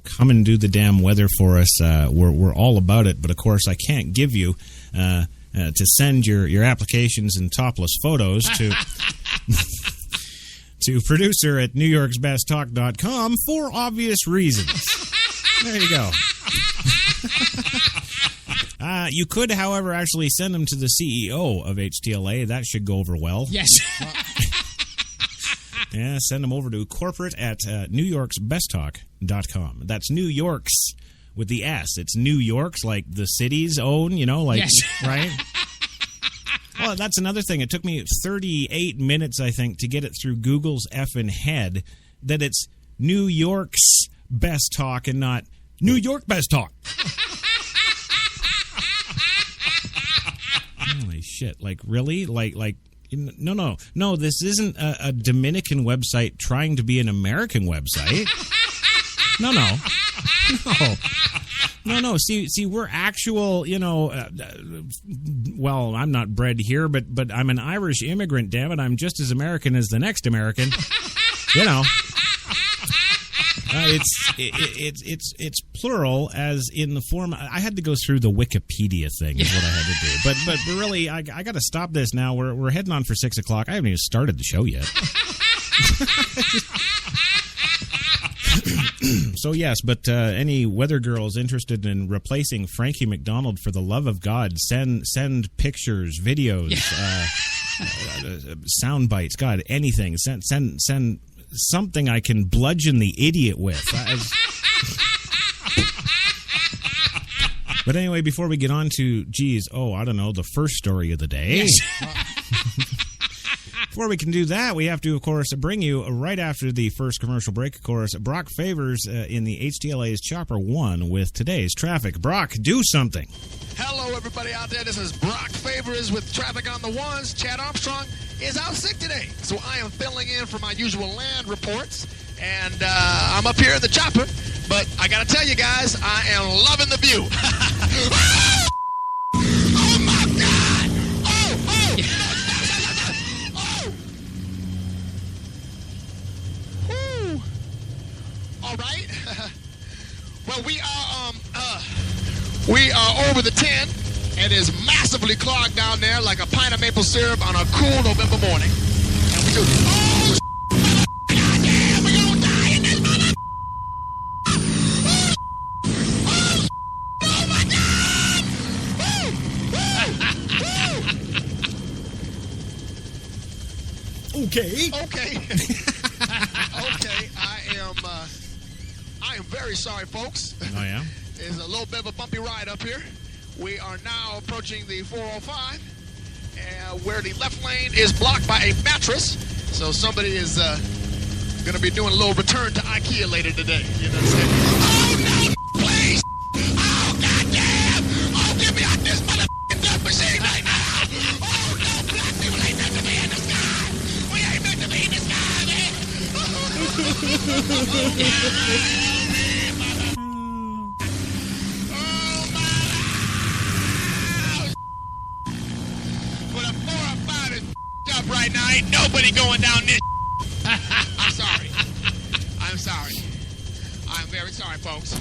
come and do the damn weather for us. We're all about it. But, of course, I can't give you to send your applications and topless photos to to producer at NewYorksBestTalk.com for obvious reasons. There you go. You could, however, actually send them to the CEO of HTLA. That should go over well. Yes. Yeah, send them over to corporate at NewYorksBestTalk.com. That's New York's with the S. It's New York's, like the city's own, yes. Right? Well, that's another thing. It took me 38 minutes, I think, to get it through Google's effing head that it's New York's Best Talk and not New York Best Talk. Holy shit. Like, really? Like, no, this isn't a Dominican website trying to be an American website. No. See, we're actual, well, I'm not bred here, but I'm an Irish immigrant, damn it. I'm just as American as the next American. It's plural, as in the form. I had to go through the Wikipedia thing is what I had to do. But really, I got to stop this now. We're heading on for 6 o'clock. I haven't even started the show yet. So yes, but any weather girls interested in replacing Frankie McDonald, for the love of God, send pictures, videos, sound bites. God, anything. Send something I can bludgeon the idiot with. But anyway, before we get on to, I don't know, the first story of the day. Yes. Before we can do that, we have to, of course, bring you, right after the first commercial break, of course, Brock Favors in the HTLA's Chopper 1 with today's traffic. Brock, do something. Hello, everybody out there. This is Brock Favors with traffic on the ones. Chad Armstrong is out sick today, so I am filling in for my usual land reports, and I'm up here in the chopper, but I got to tell you guys, I am loving the view. Oh, my God! Oh! All right. Well, we are over the 10. It is massively clogged down there like a pint of maple syrup on a cool November morning. And we do. Oh, goddamn, we're gonna die in this mother. Oh my God! Okay. Okay. I am very sorry, folks. Oh, yeah? It's a little bit of a bumpy ride up here. We are now approaching the 405, where the left lane is blocked by a mattress. So somebody is going to be doing a little return to IKEA later today. You know what I'm saying? Oh, no, please! Oh, goddamn! Oh, get me out this motherfucking death machine right now! Oh, no, black people ain't meant to be in the sky! We ain't meant to be in the sky, man! Right now, ain't nobody going down this. I'm sorry. I'm very sorry, folks.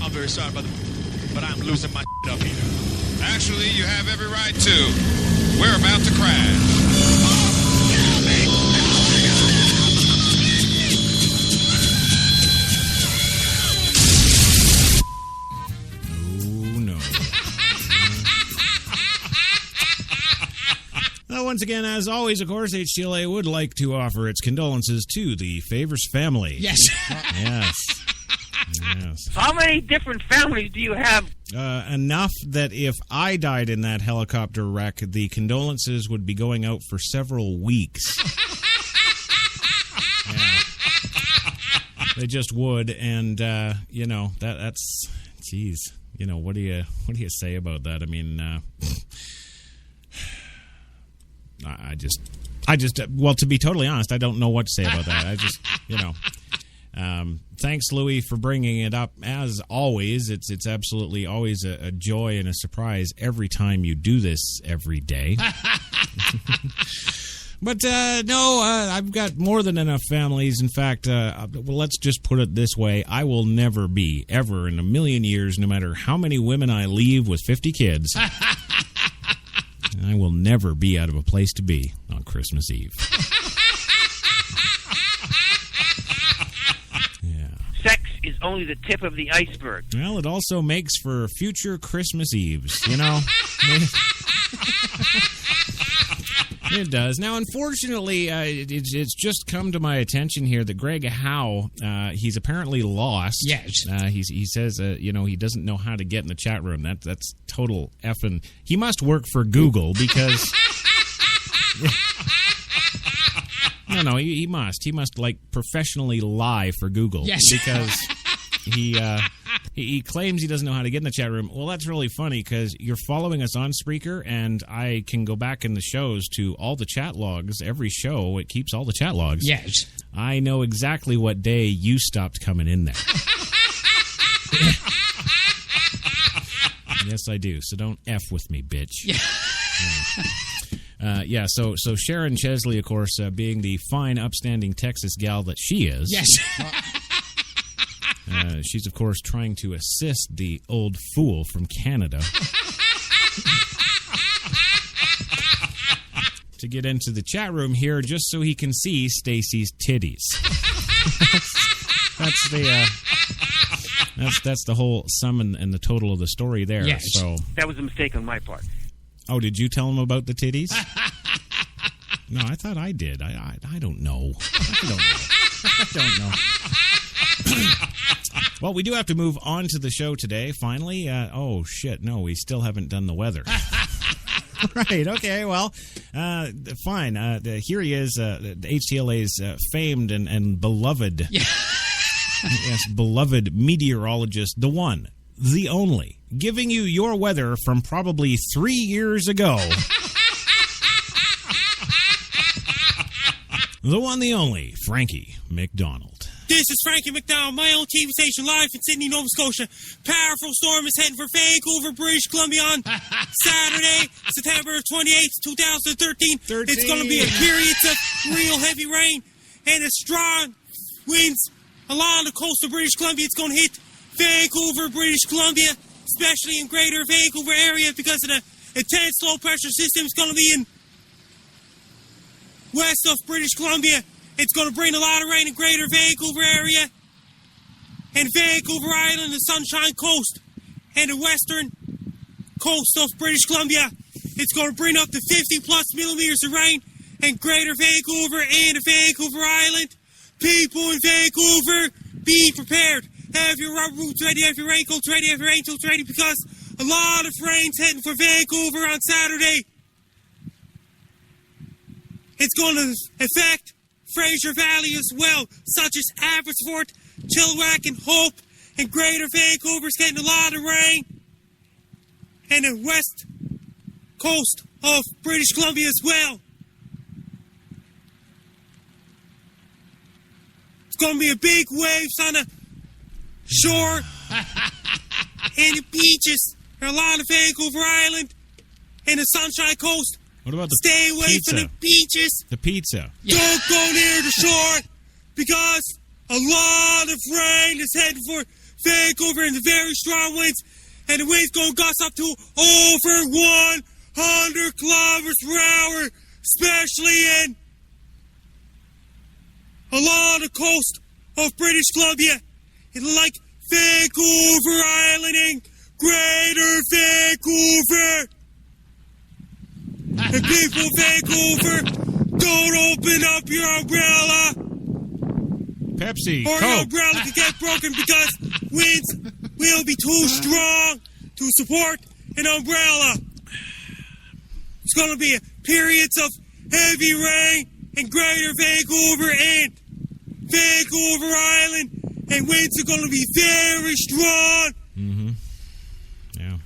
I'm very sorry, but I'm losing my up here. Actually, you have every right to. We're about to crash. Once again, as always, of course, HTLA would like to offer its condolences to the Favors family. Yes. Yes. How many different families do you have? Enough that if I died in that helicopter wreck, the condolences would be going out for several weeks. Yeah. They just would, and that's, geez, what do you say about that? I mean, well, to be totally honest, I don't know what to say about that. I just, thanks, Louie, for bringing it up. As always, it's absolutely always a joy and a surprise every time you do this every day. But no, I've got more than enough families. In fact, well, let's just put it this way. I will never be, ever in a million years, no matter how many women I leave with 50 kids, I will never be out of a place to be on Christmas Eve. Sex is only the tip of the iceberg. Well, it also makes for future Christmas Eves, you know? It does. Now, unfortunately, it's just come to my attention here that Greg Howe, he's apparently lost. Yes. He says, he doesn't know how to get in the chat room. That's total effing... He must work for Google because... No, he must. He must, professionally lie for Google. Yes. Because he claims he doesn't know how to get in the chat room. Well, that's really funny because you're following us on Spreaker, and I can go back in the shows to all the chat logs. Every show, it keeps all the chat logs. Yes. I know exactly what day you stopped coming in there. Yes, I do. So don't F with me, bitch. Yeah. So Sharon Chesley, of course, being the fine, upstanding Texas gal that she is. Yes. She's, of course, trying to assist the old fool from Canada to get into the chat room here just so he can see Stacy's titties. That's the whole sum and the total of the story there. Yes. So That was a mistake on my part. Oh, did you tell him about the titties? No, I thought I did. I don't know. I don't know. Well, we do have to move on to the show today, finally. Oh, shit, no, we still haven't done the weather. Right, okay, well, fine. Here he is, HTLA's famed and beloved, yes, beloved meteorologist, the one, the only, giving you your weather from probably 3 years ago. The one, the only, Frankie McDonald. This is Frankie McDowell, my own TV station, live in Sydney, Nova Scotia. Powerful storm is heading for Vancouver, British Columbia on Saturday, September 28th, 2013. It's going to be a period of real heavy rain and a strong winds along the coast of British Columbia. It's going to hit Vancouver, British Columbia, especially in greater Vancouver area because of the intense low pressure system. It's going to be in west of British Columbia. It's going to bring a lot of rain in greater Vancouver area and Vancouver Island, the Sunshine Coast, and the western coast of British Columbia. It's going to bring up to 50-plus millimeters of rain in greater Vancouver and the Vancouver Island. People in Vancouver, be prepared. Have your rubber boots ready, have your raincoats ready, have your rain tools ready, because a lot of rain's heading for Vancouver on Saturday. It's going to affect Fraser Valley as well, such as Abbotsford, Chilliwack, and Hope, and Greater Vancouver's getting a lot of rain, and the west coast of British Columbia as well. It's going to be a big waves on the shore and the beaches, and a lot of Vancouver Island, and the Sunshine Coast. What about the Stay away pizza? from the beaches. The pizza. Don't go near the shore because a lot of rain is heading for Vancouver and the very strong winds. And the winds going to gust up to over 100 kilometers per hour, especially in along the coast of British Columbia. And like Vancouver Island and Greater Vancouver. And people of Vancouver, don't open up your umbrella. Pepsi, or Coke. your umbrella could get broken because winds will be too strong to support an umbrella. It's going to be periods of heavy rain in Greater Vancouver and Vancouver Island, and winds are going to be very strong. Mm-hmm. Yeah.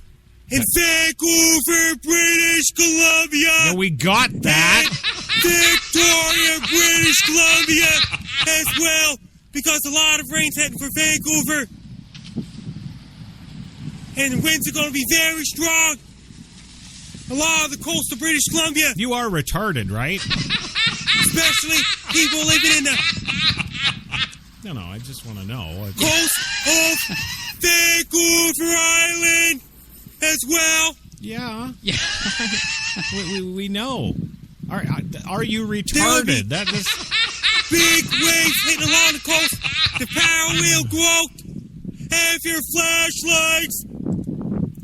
In Vancouver, British Columbia. Yeah, we got that. Victoria, British Columbia as well, because a lot of rain's heading for Vancouver. And the winds are going to be very strong along the coast of British Columbia. You are retarded, right? especially people living in the No, I just want to know. coast of Vancouver Island as well. Yeah. we know. Are you retarded? That is big waves hitting along the coast. The power will grow. Have your flashlights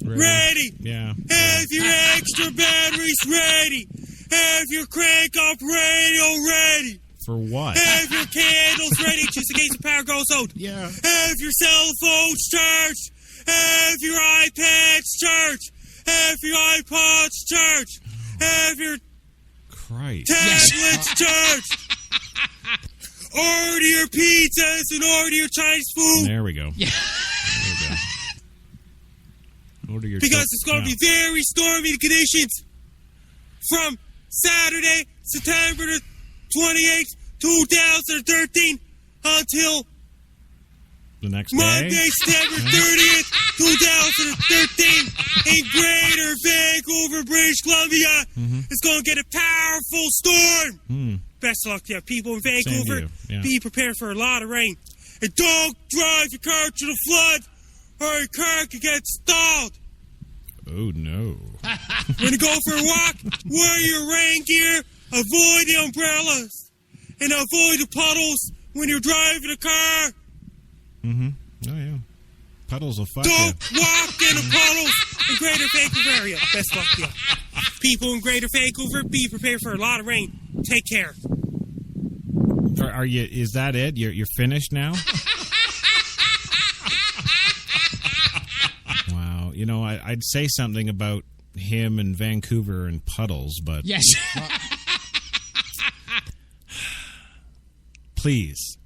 ready. Yeah. Have your extra batteries ready. Have your crank up radio ready. For what? Have your candles ready just in case the power goes out. Yeah. Have your cell phones charged. Have your iPads charged. Have your iPods charged. Have your Christ. tablets charged. Order your pizzas and order your Chinese food. There we go. Yeah. There we go. Order your Because it's going to be very stormy conditions from Saturday, September the 28th, 2013 until the next day. Monday, September 30th, 2013 in Greater Vancouver, British Columbia. It's going to get a powerful storm. Best of luck to you, people in Vancouver. Yeah. Be prepared for a lot of rain. And don't drive your car to the flood or your car could get stalled. Oh, no. When you go for a walk, wear your rain gear, avoid the umbrellas, and avoid the puddles when you're driving a car. Oh, yeah. Puddles will fuck you. Don't walk in the puddles in Greater Vancouver area. Best luck to you. People in Greater Vancouver, be prepared for a lot of rain. Take care. Are you? Is that it? You're finished now? Wow. You know, I'd say something about him and Vancouver and puddles, but Yes. please,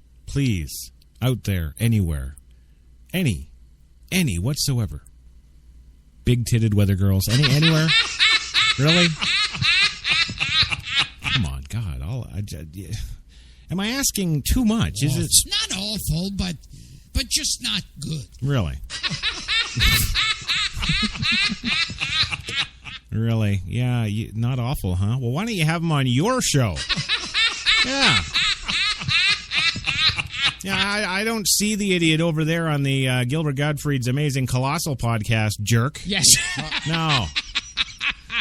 out there, anywhere, any whatsoever, big-titted weather girls, anywhere, really? Come on, God! Am I asking too much? Is it It's not awful, but just not good. really? Really? Yeah, not awful, huh? Well, why don't you have them on your show? Yeah. Yeah, I don't see the idiot over there on the Gilbert Gottfried's Amazing Colossal podcast, jerk. Yes. No.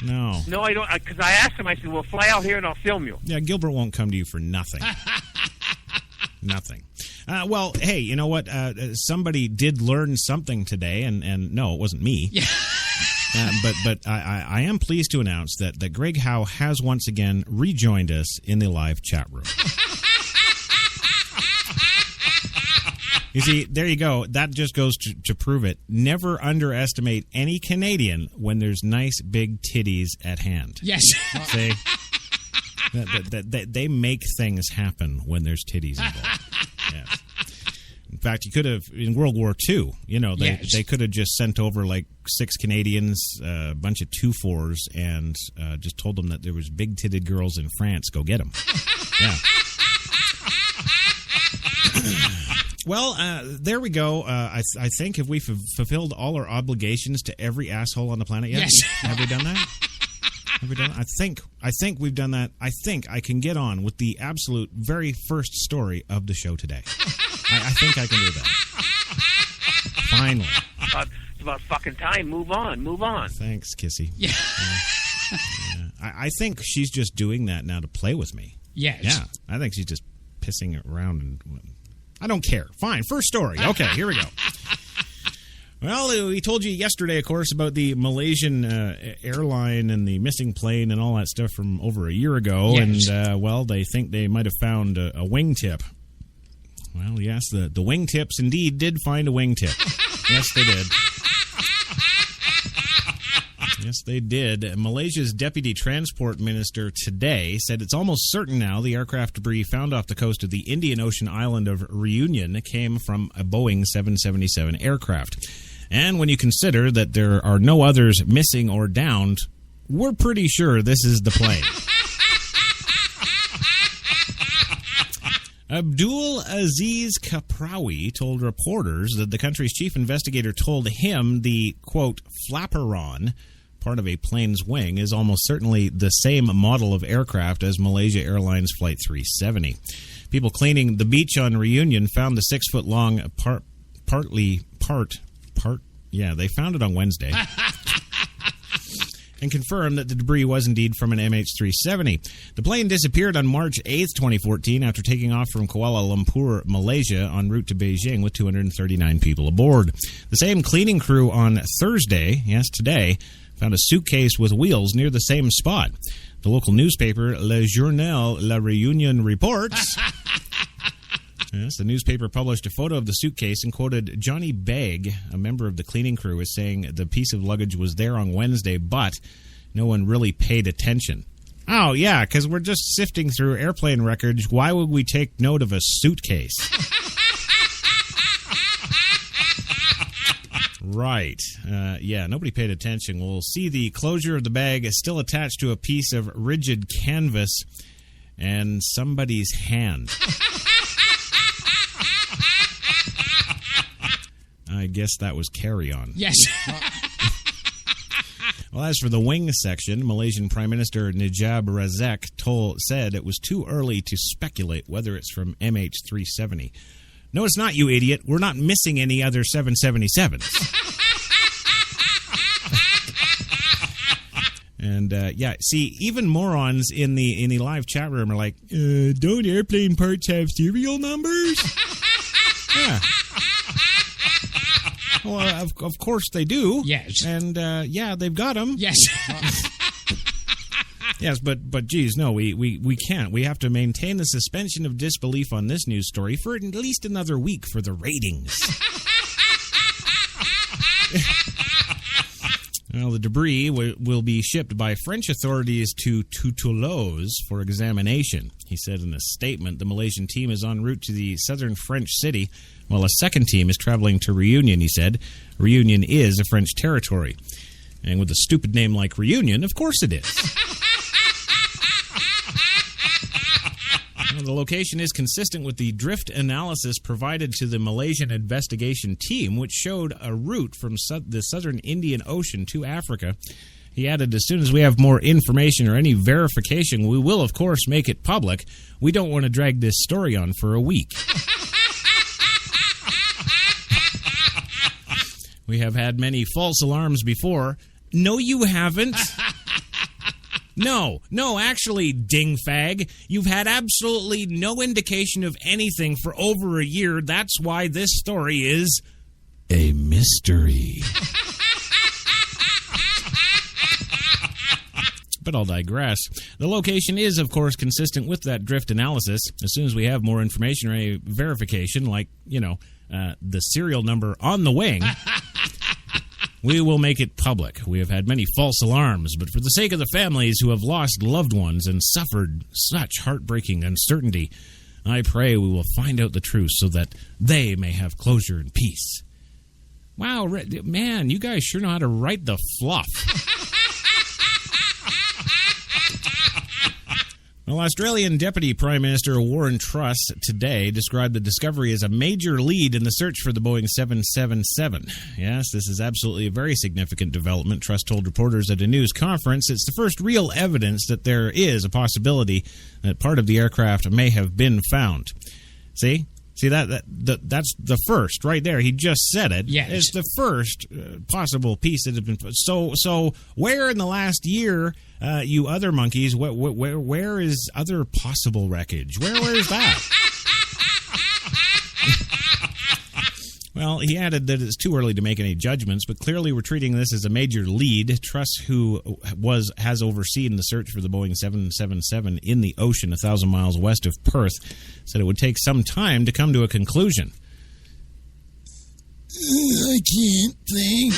No. No, I don't, because I asked him, I said, well, fly out here and I'll film you. Yeah, Gilbert won't come to you for nothing. Nothing. Well, hey, you know what? Somebody did learn something today, and no, it wasn't me. Yeah. But I am pleased to announce that Greg Howe has once again rejoined us in the live chat room. You see, there you go. That just goes to prove it. Never underestimate any Canadian when there's nice big titties at hand. Yes. See? They make things happen when there's titties involved. Yes. In fact, you could have, in World War II, you know, they could have just sent over like 6 Canadians, a bunch of 2-4s, and just told them that there was big-titted girls in France. Go get them. Yeah. Well, there we go. I think, have we fulfilled all our obligations to every asshole on the planet yet? Yes. Have we done that? Have we done that? I think we've done that. I think I can get on with the absolute very first story of the show today. I think I can do that. Finally. It's about fucking time. Move on. Thanks, Kissy. Yeah. Yeah. I think she's just doing that now to play with me. Yes. Yeah. I think she's just pissing around and... I don't care. Fine. First story. Okay, here we go. Well, we told you yesterday, of course, about the Malaysian airline and the missing plane and all that stuff from over a year ago. Yes. And, well, they think they might have found a wingtip. Well, yes, the wingtips indeed did find a wingtip. Yes, they did. Yes, they did. Malaysia's deputy transport minister today said it's almost certain now the aircraft debris found off the coast of the Indian Ocean island of Reunion came from a Boeing 777 aircraft. And when you consider that there are no others missing or downed, we're pretty sure this is the plane. Abdul Aziz Kaprawi told reporters that the country's chief investigator told him the, quote, flapperon part of a plane's wing is almost certainly the same model of aircraft as Malaysia Airlines Flight 370. People cleaning the beach on Reunion found the 6-foot-long they found it on Wednesday. And confirmed that the debris was indeed from an MH370. The plane disappeared on March 8th, 2014, after taking off from Kuala Lumpur, Malaysia, en route to Beijing with 239 people aboard. The same cleaning crew on Thursday, yes, today, found a suitcase with wheels near the same spot. The local newspaper, Le Journal La Réunion, reports... Yes, the newspaper published a photo of the suitcase and quoted Johnny Begg, a member of the cleaning crew, as saying the piece of luggage was there on Wednesday, but no one really paid attention. Oh, yeah, because we're just sifting through airplane records. Why would we take note of a suitcase? Right. Yeah, nobody paid attention. We'll see the closure of the bag is still attached to a piece of rigid canvas and somebody's hand. I guess that was carry-on. Yes. Well, as for the wing section, Malaysian Prime Minister Najib Razak said it was too early to speculate whether it's from MH370. No, it's not, you idiot. We're not missing any other 777s. And, yeah, see, even morons in the live chat room are like, don't airplane parts have serial numbers? Yeah. Well, of course they do. Yes. And, yeah, they've got them. Yes. Yes, but geez, no, we can't. We have to maintain the suspension of disbelief on this news story for at least another week for the ratings. Well, the debris will be shipped by French authorities to Toulouse for examination. He said in a statement, the Malaysian team is en route to the southern French city, while a second team is traveling to Reunion, he said. Reunion is a French territory. And with a stupid name like Reunion, of course it is. Well, the location is consistent with the drift analysis provided to the Malaysian investigation team, which showed a route from the southern Indian Ocean to Africa. He added, as soon as we have more information or any verification, we will, of course, make it public. We don't want to drag this story on for a week. We have had many false alarms before. No, you haven't. No, actually, dingfag, you've had absolutely no indication of anything for over a year. That's why this story is a mystery. But I'll digress. The location is, of course, consistent with that drift analysis. As soon as we have more information or any verification, like, the serial number on the wing, we will make it public. We have had many false alarms, but for the sake of the families who have lost loved ones and suffered such heartbreaking uncertainty, I pray we will find out the truth so that they may have closure and peace. Wow, man, you guys sure know how to write the fluff. Well, Australian Deputy Prime Minister Warren Truss today described the discovery as a major lead in the search for the Boeing 777. Yes, this is absolutely a very significant development, Truss told reporters at a news conference. It's the first real evidence that there is a possibility that part of the aircraft may have been found. See, that's the first right there. He just said it. Yes. It's the first possible piece that had been. So where in the last year, you other monkeys? Where is other possible wreckage? Where is that? Well, he added that it's too early to make any judgments, but clearly we're treating this as a major lead. Truss, who has overseen the search for the Boeing 777 in the ocean 1,000 miles west of Perth, said it would take some time to come to a conclusion. I can't think.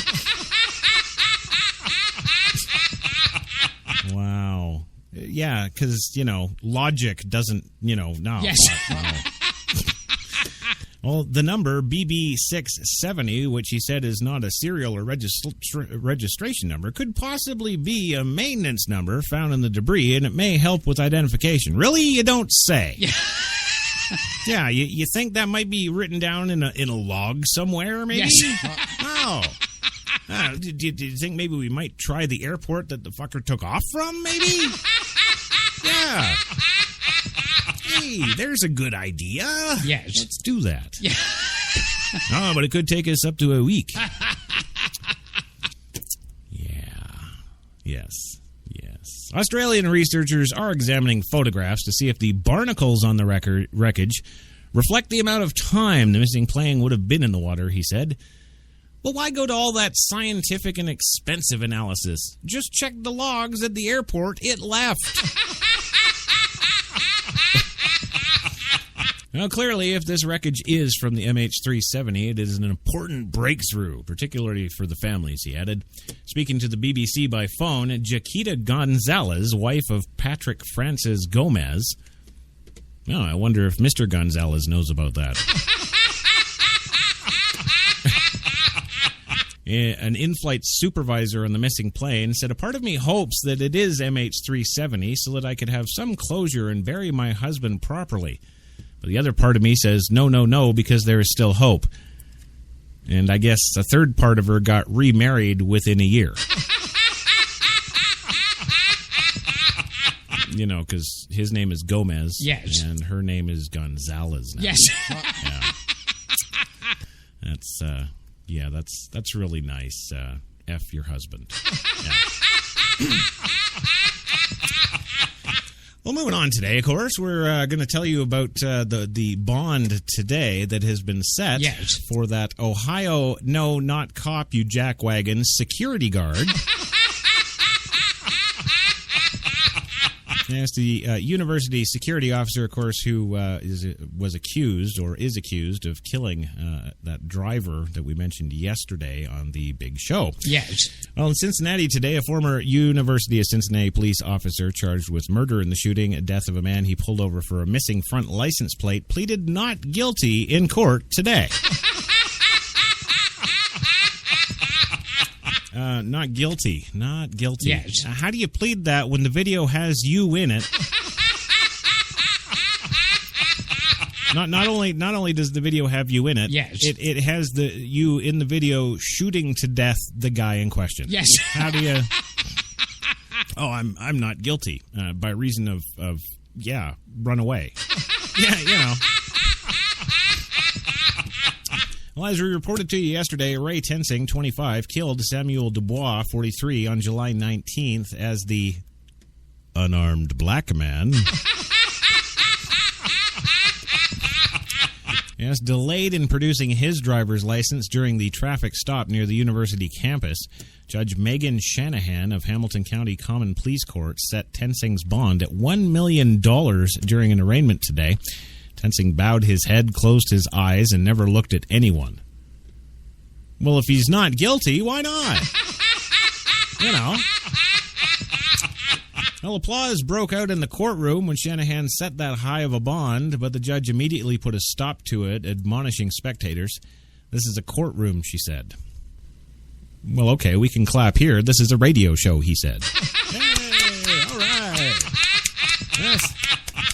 Wow. Yeah, because, logic doesn't, no. Yes. No. Well, the number BB670, which he said is not a serial or registration number, could possibly be a maintenance number found in the debris, and it may help with identification. Really? You don't say. Yeah. Yeah, you think that might be written down in a log somewhere, maybe? Yes. Oh. Do you think maybe we might try the airport that the fucker took off from, maybe? Yeah. Hey, there's a good idea. Yes. Let's do that. Yeah. Oh, but it could take us up to a week. Yes. Australian researchers are examining photographs to see if the barnacles on the wreckage reflect the amount of time the missing plane would have been in the water, he said. Well, why go to all that scientific and expensive analysis? Just check the logs at the airport it left. Now, clearly, if this wreckage is from the MH370, it is an important breakthrough, particularly for the families, he added. Speaking to the BBC by phone, Jaquita Gonzalez, wife of Patrick Francis Gomez. Oh, I wonder if Mr. Gonzalez knows about that. An in-flight supervisor on the missing plane said, a part of me hopes that it is MH370 so that I could have some closure and bury my husband properly. But the other part of me says, no, because there is still hope. And I guess a third part of her got remarried within a year. You know, because his name is Gomez. Yes. And her name is Gonzalez now. Yes. Yeah. That's really nice. F your husband. Yeah. Well, moving on today, of course, we're going to tell you about the bond today that has been set for that Ohio No Not Cop You Jackwagon security guard. Yes, the university security officer, of course, who was accused or is accused of killing that driver that we mentioned yesterday on the big show. Yes. Well, in Cincinnati today, a former University of Cincinnati police officer charged with murder in the shooting and death of a man he pulled over for a missing front license plate pleaded not guilty in court today. Not guilty. Yes. How do you plead that when the video has you in it? Not only does the video have you in it, yes, it has you in the video shooting to death the guy in question. Yes. How do you? Oh, I'm not guilty by reason of run away. Yeah, you know. Well, as we reported to you yesterday, Ray Tensing, 25, killed Samuel Dubois, 43, on July 19th as the unarmed black man. Yes, delayed in producing his driver's license during the traffic stop near the university campus. Judge Megan Shanahan of Hamilton County Common Pleas Court set Tensing's bond at $1 million during an arraignment today. Tensing bowed his head, closed his eyes, and never looked at anyone. Well, if he's not guilty, why not? You know. Well, applause broke out in the courtroom when Shanahan set that high of a bond, but the judge immediately put a stop to it, admonishing spectators. This is a courtroom, she said. Well, okay, we can clap here. This is a radio show, he said. Hey, all right.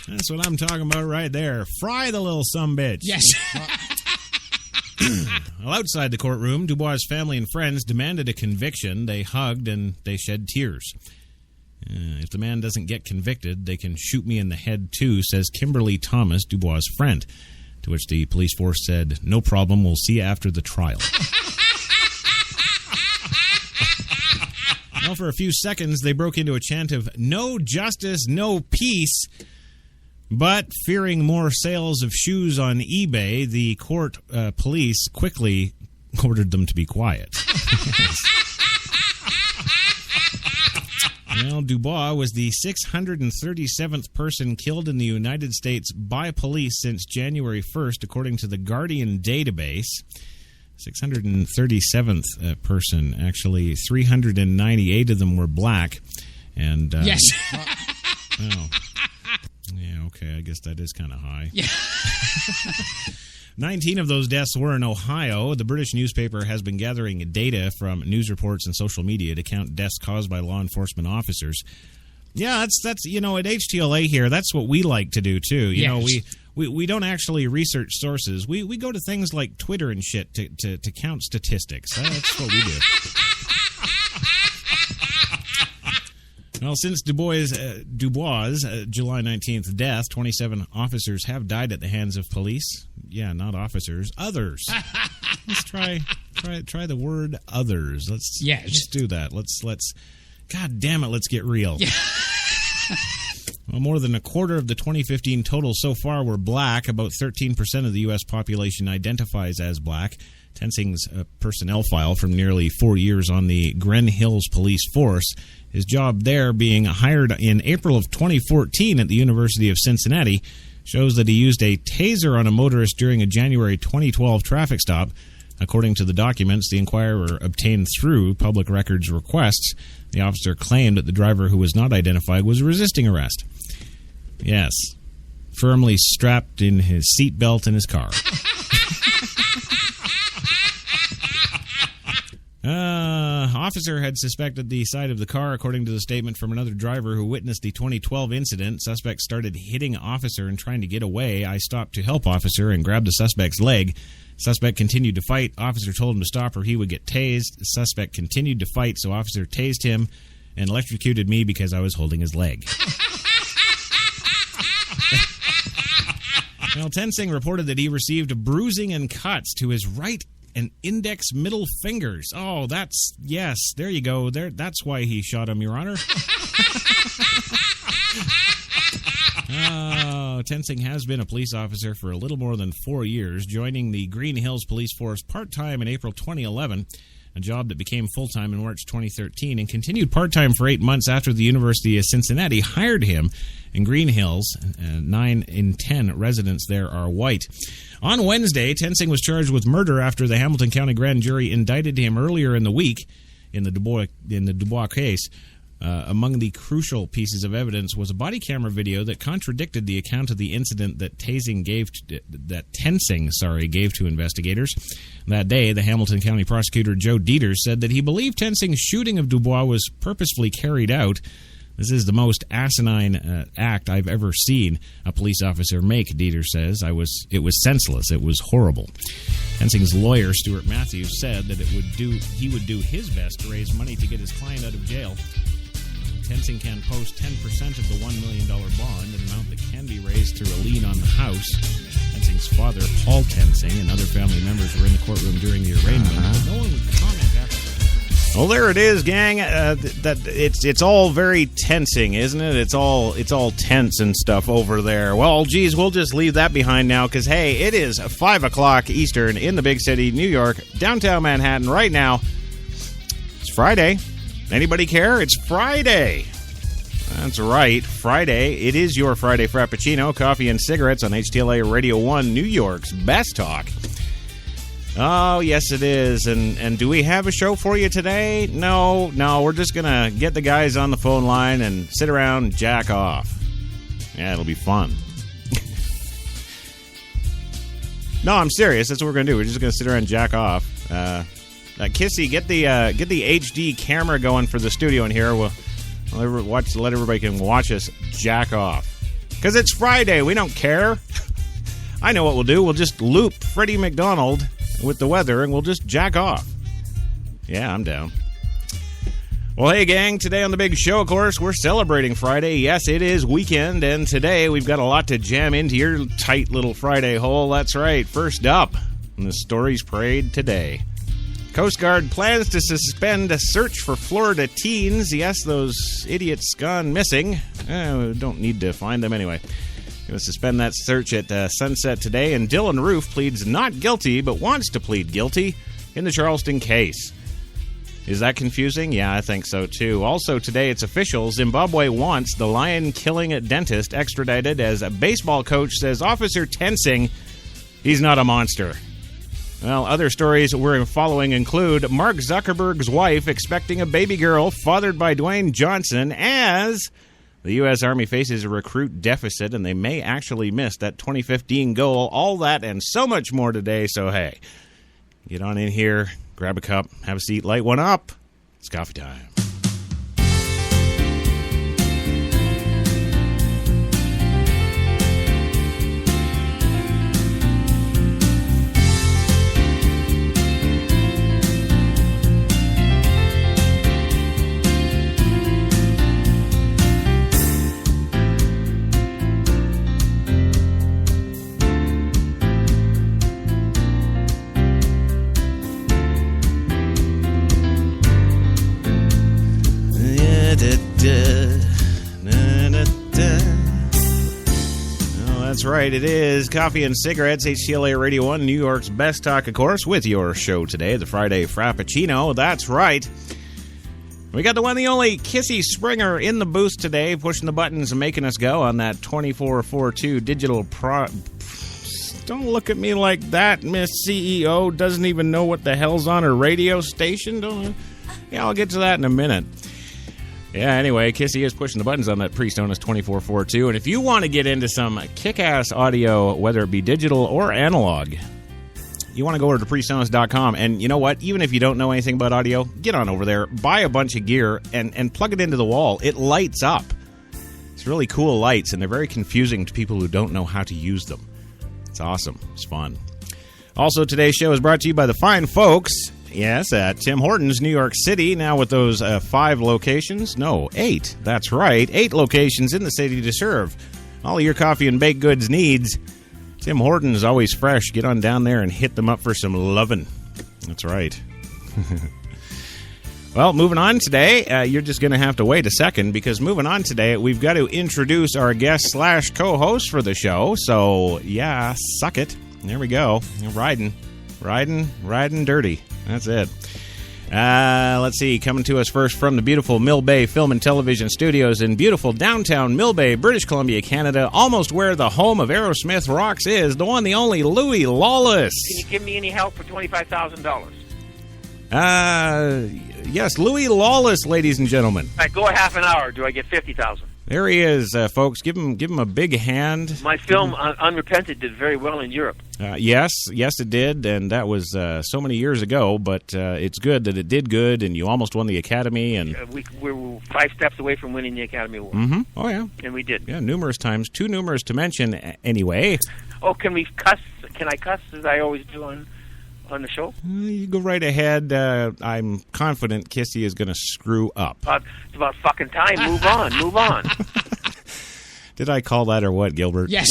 That's what I'm talking about right there. Fry the little sumbitch. Yes. Well, outside the courtroom, Dubois' family and friends demanded a conviction. They hugged and they shed tears. If the man doesn't get convicted, they can shoot me in the head too, says Kimberly Thomas, Dubois' friend. To which the police force said, no problem, we'll see you after the trial. Well, for a few seconds, they broke into a chant of no justice, no peace. But fearing more sales of shoes on eBay, the court police quickly ordered them to be quiet. Well, Dubois was the 637th person killed in the United States by police since January 1st, according to the Guardian database. 637th person, actually 398 of them were black. And yes. Oh. Yeah, okay, I guess that is kind of high. Yeah. 19 of those deaths were in Ohio. The British newspaper has been gathering data from news reports and social media to count deaths caused by law enforcement officers. Yeah, that's at HTLA here, that's what we like to do, too. You know, we don't actually research sources. We go to things like Twitter and shit to count statistics. That's what we do. Well, since Dubois' July 19th death, 27 officers have died at the hands of police. Yeah, not officers, others. Let's try the word others. Let's do that. Let's God damn it, let's get real. Yeah. Well, more than a quarter of the 2015 total so far were black. About 13% of the U.S. population identifies as black. Tensing's personnel file from nearly 4 years on the Gren Hills Police Force. His job there, being hired in April of 2014 at the University of Cincinnati, shows that he used a taser on a motorist during a January 2012 traffic stop. According to the documents the Inquirer obtained through public records requests, the officer claimed that the driver, who was not identified, was resisting arrest. Yes, firmly strapped in his seatbelt in his car. Officer had suspected the side of the car, according to the statement from another driver who witnessed the 2012 incident. Suspect started hitting officer and trying to get away. I stopped to help officer and grabbed the suspect's leg. Suspect continued to fight. Officer told him to stop or he would get tased. The suspect continued to fight, so officer tased him and electrocuted me because I was holding his leg. Well, Tensing reported that he received bruising and cuts to his right and index middle fingers. Oh, yes, there you go. That's why he shot him, Your Honor. Tensing has been a police officer for a little more than 4 years, joining the Green Hills Police Force part-time in April 2011, a job that became full-time in March 2013, and continued part-time for 8 months after the University of Cincinnati hired him in Green Hills. 9 in 10 residents there are white. On Wednesday, Tensing was charged with murder after the Hamilton County grand jury indicted him earlier in the week in the Dubois case. Among the crucial pieces of evidence was a body camera video that contradicted the account of the incident that Tensing gave to investigators. That day, the Hamilton County prosecutor Joe Dieter said that he believed Tensing's shooting of Dubois was purposefully carried out. This is the most asinine act I've ever seen a police officer make, Dieter says. It was senseless. It was horrible. Tensing's lawyer, Stuart Matthews, said that he would do his best to raise money to get his client out of jail. Tensing can post 10% of the $1 million bond, an amount that can be raised through a lien on the house. Tensing's father, Paul Tensing, and other family members were in the courtroom during the arraignment. No one would comment after that. Well, there it is, gang. It's all very tensing, isn't it? It's all tense and stuff over there. Well, geez, we'll just leave that behind now because, hey, it is 5 o'clock Eastern in the big city, New York, downtown Manhattan right now. It's Friday. Anybody care? It's Friday. That's right, Friday. It is your Friday Frappuccino, coffee and cigarettes on HTLA Radio 1, New York's best talk. Oh, yes, it is. And do we have a show for you today? No, we're just going to get the guys on the phone line and sit around and jack off. Yeah, it'll be fun. No, I'm serious. That's what we're going to do. We're just going to sit around and jack off. Kissy, get the HD camera going for the studio in here. We'll let everybody can watch us jack off. Because it's Friday. We don't care. I know what we'll do. We'll just loop Freddie McDonald with the weather, and we'll just jack off. Yeah, I'm down. Well, hey, gang. Today on the big show, of course, we're celebrating Friday. Yes, it is weekend, and today we've got a lot to jam into your tight little Friday hole. That's right. First up, in the Stories Parade today. Coast Guard plans to suspend a search for Florida teens. Yes, those idiots gone missing. We don't need to find them anyway. Going to suspend that search at sunset today. And Dylann Roof pleads not guilty, but wants to plead guilty in the Charleston case. Is that confusing? Yeah, I think so, too. Also today, it's official. Zimbabwe wants the lion-killing dentist extradited as a baseball coach says Officer Tensing, he's not a monster. Well, other stories we're following include Mark Zuckerberg's wife expecting a baby girl fathered by Duane Johnson as the U.S. Army faces a recruit deficit and they may actually miss that 2015 goal. All that and so much more today. So, hey, get on in here, grab a cup, have a seat, light one up. It's coffee time. Oh, that's right. It is Coffee and Cigarettes, HTLA Radio 1, New York's best talk, of course, with your show today, the Friday Frappacino. That's right. We got the one, the only Kissy Springer in the booth today, pushing the buttons and making us go on that 2442 digital Don't look at me like that, Miss CEO. Doesn't even know what the hell's on her radio station. Yeah, I'll get to that in a minute. Yeah, anyway, Kissy is pushing the buttons on that Prestonus 2442. And if you want to get into some kick-ass audio, whether it be digital or analog, you want to go over to prestonus.com. And you know what? Even if you don't know anything about audio, get on over there, buy a bunch of gear, and plug it into the wall. It lights up. It's really cool lights, and they're very confusing to people who don't know how to use them. It's awesome. It's fun. Also, today's show is brought to you by the fine folks, yes, at Tim Hortons, New York City, now with those 5 locations. No, 8. That's right. 8 locations in the city to serve all of your coffee and baked goods needs. Tim Hortons, always fresh. Get on down there and hit them up for some lovin'. That's right. Well, moving on today, you're just going to have to wait a second, because moving on today, we've got to introduce our guest / co-host for the show. So, yeah, suck it. There we go. You're riding dirty. That's it. Let's see. Coming to us first from the beautiful Mill Bay Film and Television Studios in beautiful downtown Mill Bay, British Columbia, Canada, almost where the home of Aerosmith rocks is, the one, the only Louis Lawless. Can you give me any help for $25,000? Yes, Louis Lawless, ladies and gentlemen. All right, go a half an hour. Do I get $50,000? There he is, folks. Give him a big hand. My film, Unrepented, did very well in Europe. Yes, it did, and that was so many years ago, but it's good that it did good, and you almost won the Academy. And we were 5 steps away from winning the Academy Award. Mm-hmm. Oh, yeah. And we did. Yeah, numerous times. Too numerous to mention, anyway. Oh, can we cuss? Can I cuss, as I always do on the show? You go right ahead. I'm confident Kissy is going to screw up. It's about fucking time. Move on. Did I call that or what, Gilbert? Yes.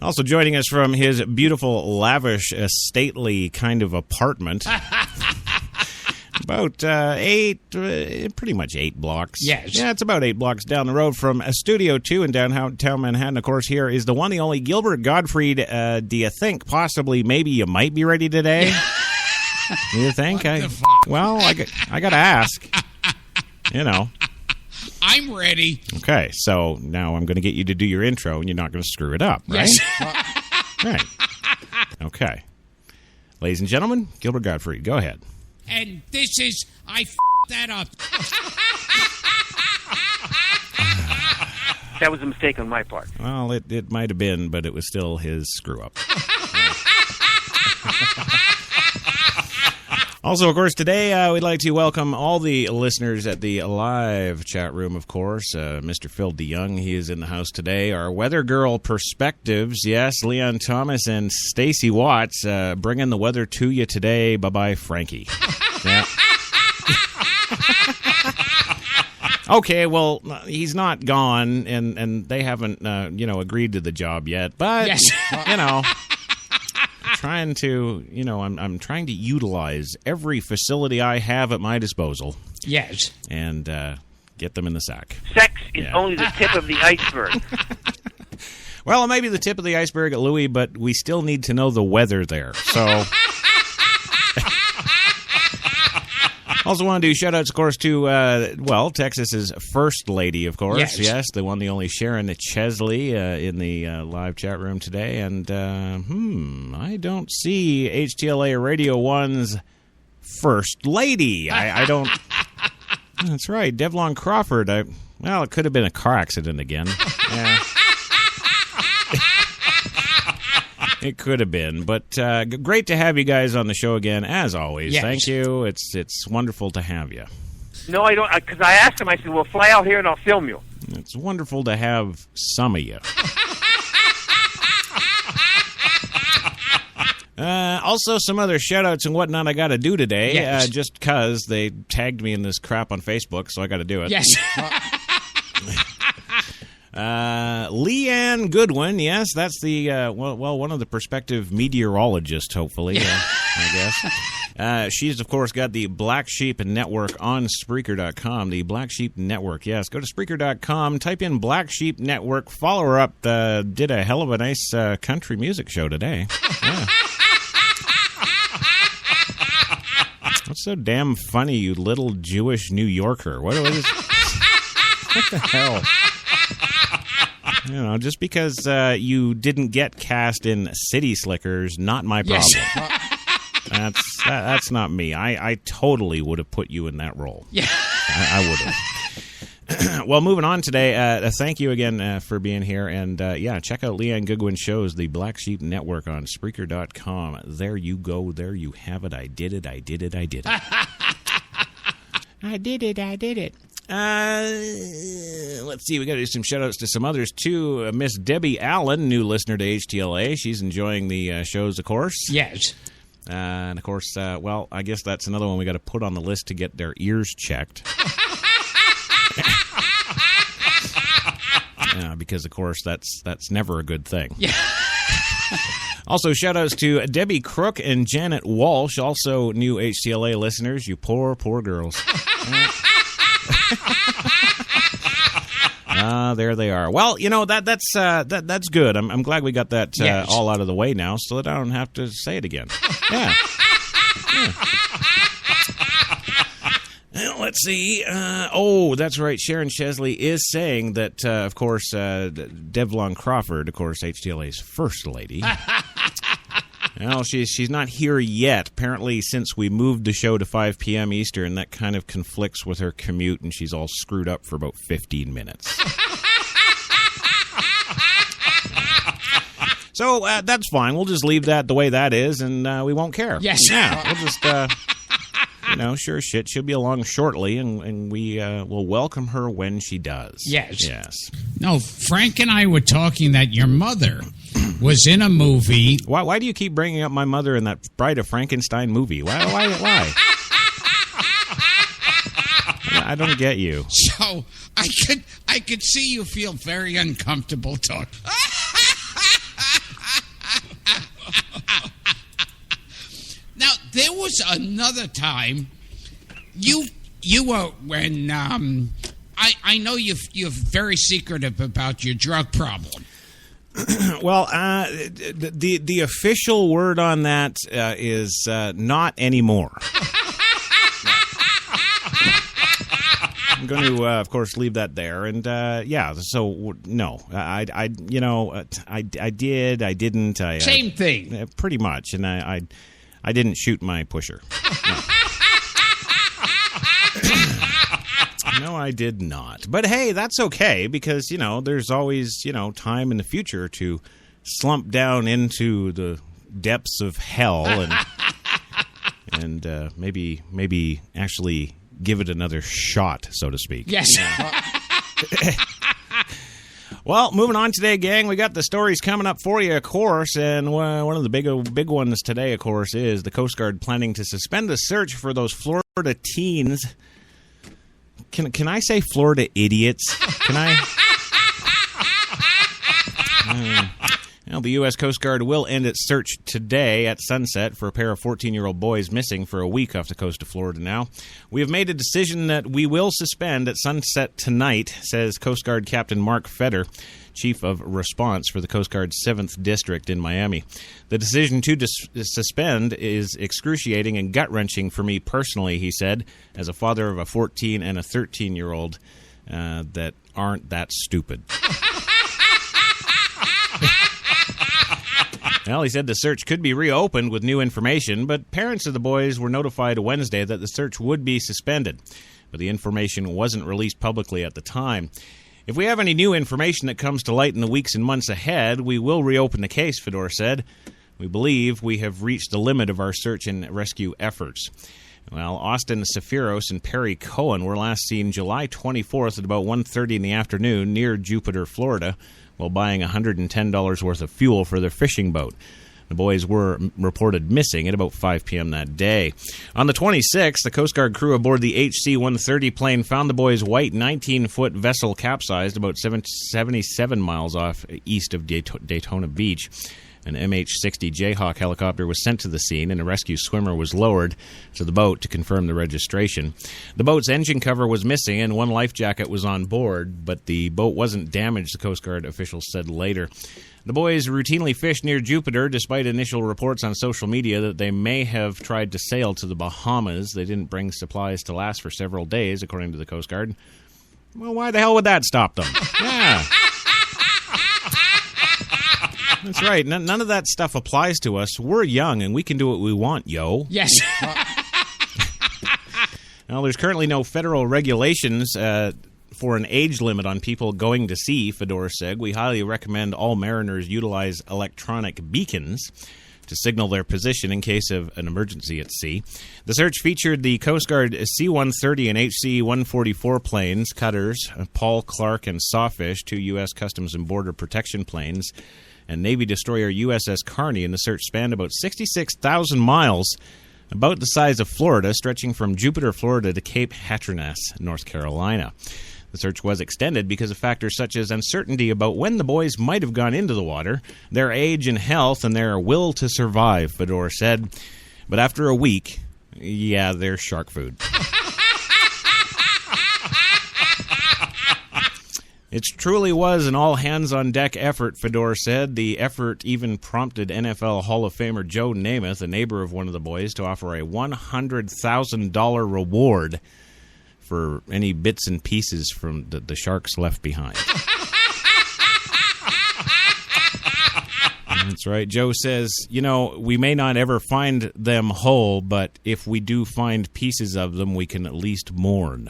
Also joining us from his beautiful, lavish, stately kind of apartment. About pretty much 8 blocks. Yes. Yeah, it's about 8 blocks down the road from Studio 2 in downtown Manhattan. Of course, here is the one, the only Gilbert Gottfried. Do you think possibly maybe you might be ready today? Do you think? Well, I got to ask. You know. I'm ready. Okay, so now I'm going to get you to do your intro, and you're not going to screw it up, right? Yes. Right. Okay. Ladies and gentlemen, Gilbert Gottfried, go ahead. And this is, I that up. That was a mistake on my part. Well, it might have been, but it was still his screw-up. Also, of course, today we'd like to welcome all the listeners at the live chat room, of course. Mr. Phil DeYoung, he is in the house today. Our Weather Girl Perspectives, yes, Leon Thomas and Stacy Watts, bringing the weather to you today. Bye-bye, Frankie. Yeah. Okay, well, he's not gone, and they haven't, agreed to the job yet. But, yes. I'm trying to utilize every facility I have at my disposal. Yes. And get them in the sack. Sex is only the tip of the iceberg. Well, it may be the tip of the iceberg at Louis, but we still need to know the weather there. So... Also want to do shout-outs, of course, to, Texas's First Lady, of course. Yes, the one, the only Sharon Chesley in the live chat room today. And, I don't see HTLA Radio 1's First Lady. I don't... That's right, Devlon Crawford. It could have been a car accident again. Yeah. It could have been, but great to have you guys on the show again, as always. Yes. Thank you. It's wonderful to have you. No, I don't, because I asked him, I said, well, fly out here and I'll film you. It's wonderful to have some of you. Also, some other shout-outs and whatnot I got to do today, yes. Just because they tagged me in this crap on Facebook, so I got to do it. Yes. Leanne Goodwin, yes, that's the, one of the prospective meteorologists, hopefully, I guess. She's, of course, got the Black Sheep Network on Spreaker.com. The Black Sheep Network, yes. Go to Spreaker.com, type in Black Sheep Network, follow her up. Did a hell of a nice country music show today. Yeah. What's so damn funny, you little Jewish New Yorker? What the hell? You know, just because you didn't get cast in City Slickers, not my problem. Yes. That's not me. I totally would have put you in that role. Yeah, I would have. Well, moving on today, thank you again for being here. And, check out Leanne Goodwin's shows, the Black Sheep Network on Spreaker.com. There you go. There you have it. I did it. I did it. I did it. I did it. I did it. Let's see. We got to do some shout-outs to some others, too. Miss Debbie Allen, new listener to HTLA. She's enjoying the shows, of course. yes. And, of course, I guess that's another one we got to put on the list to get their ears checked. Because, of course, that's never a good thing. Yeah. Also, shout-outs to Debbie Crook and Janet Walsh, also new HTLA listeners. You poor, poor girls. There they are. Well, you know, that's good. I'm glad we got that Yes. all out of the way now so that I don't have to say it again. Yeah. Let's see. That's right. Sharon Chesley is saying that, of course, Devlon Crawford, of course, HTLA's first lady. Well, she's not here yet. Apparently, since we moved the show to 5 p.m. Eastern, that kind of conflicts with her commute, and she's all screwed up for about 15 minutes. So that's fine. We'll just leave that the way that is, and we won't care. Yes. Yeah. We'll just... sure shit, she'll be along shortly, and we will welcome her when she does. Yes. Yes. No, Frank and I were talking that your mother was in a movie. Why do you keep bringing up my mother in that Bride of Frankenstein movie? Why? I don't get you. So I could see you feel very uncomfortable talking. Now there was another time you were when I know you're very secretive about your drug problem. Well, the official word on that is not anymore. I'm going to, of course, leave that there, and so no, I did, I didn't, Same thing, pretty much, and I didn't shoot my pusher. No, I did not. But hey, that's okay because there's always time in the future to slump down into the depths of hell and maybe actually give it another shot, so to speak. yes. Well, moving on today, gang, we got the stories coming up for you, of course, and one of the big ones today, of course, is the Coast Guard planning to suspend the search for those Florida teens. Can I say Florida idiots? Can I? The U.S. Coast Guard will end its search today at sunset for a pair of 14-year-old boys missing for a week off the coast of Florida now. We have made a decision that we will suspend at sunset tonight, says Coast Guard Captain Mark Feder, Chief of Response for the Coast Guard's 7th District in Miami. The decision to suspend is excruciating and gut-wrenching for me personally, he said, as a father of a 14 and a 13-year-old that aren't that stupid. Well, he said the search could be reopened with new information, but parents of the boys were notified Wednesday that the search would be suspended, but the information wasn't released publicly at the time. If we have any new information that comes to light in the weeks and months ahead, we will reopen the case, Fedor said. We believe we have reached the limit of our search and rescue efforts. Well, Austin Safiros and Perry Cohen were last seen July 24th at about 1:30 in the afternoon near Jupiter, Florida, while buying $110 worth of fuel for their fishing boat. The boys were reported missing at about 5 p.m. that day. On the 26th, the Coast Guard crew aboard the HC-130 plane found the boys' white 19-foot vessel capsized about 77 miles off east of Daytona Beach. An MH-60 Jayhawk helicopter was sent to the scene, and a rescue swimmer was lowered to the boat to confirm the registration. The boat's engine cover was missing, and one life jacket was on board, but the boat wasn't damaged, the Coast Guard officials said later. The boys routinely fished near Jupiter, despite initial reports on social media that they may have tried to sail to the Bahamas. They didn't bring supplies to last for several days, according to the Coast Guard. Well, why the hell would that stop them? Yeah. That's right. None of that stuff applies to us. We're young, and we can do what we want, yo. Yes. Now, there's currently no federal regulations for an age limit on people going to sea, Fedor said. We highly recommend all mariners utilize electronic beacons to signal their position in case of an emergency at sea. The search featured the Coast Guard C-130 and HC-144 planes, cutters, Paul, Clark, and Sawfish, 2 U.S. Customs and Border Protection planes, and Navy destroyer USS Kearney, and the search spanned about 66,000 miles, about the size of Florida, stretching from Jupiter, Florida to Cape Hatteras, North Carolina. The search was extended because of factors such as uncertainty about when the boys might have gone into the water, their age and health, and their will to survive, Fedor said. But after a week, yeah, they're shark food. It truly was an all-hands-on-deck effort, Fedor said. The effort even prompted NFL Hall of Famer Joe Namath, a neighbor of one of the boys, to offer a $100,000 reward for any bits and pieces from the sharks left behind. That's right. Joe says, we may not ever find them whole, but if we do find pieces of them, we can at least mourn.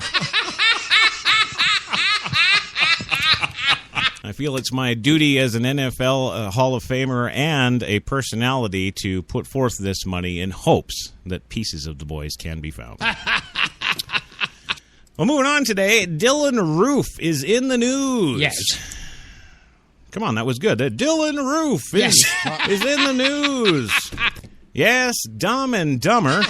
I feel it's my duty as an NFL Hall of Famer and a personality to put forth this money in hopes that pieces of the boys can be found. Well, moving on today, Dylann Roof is in the news. Yes. Come on, that was good. Dylann Roof is in the news. Yes, Dumb and Dumber.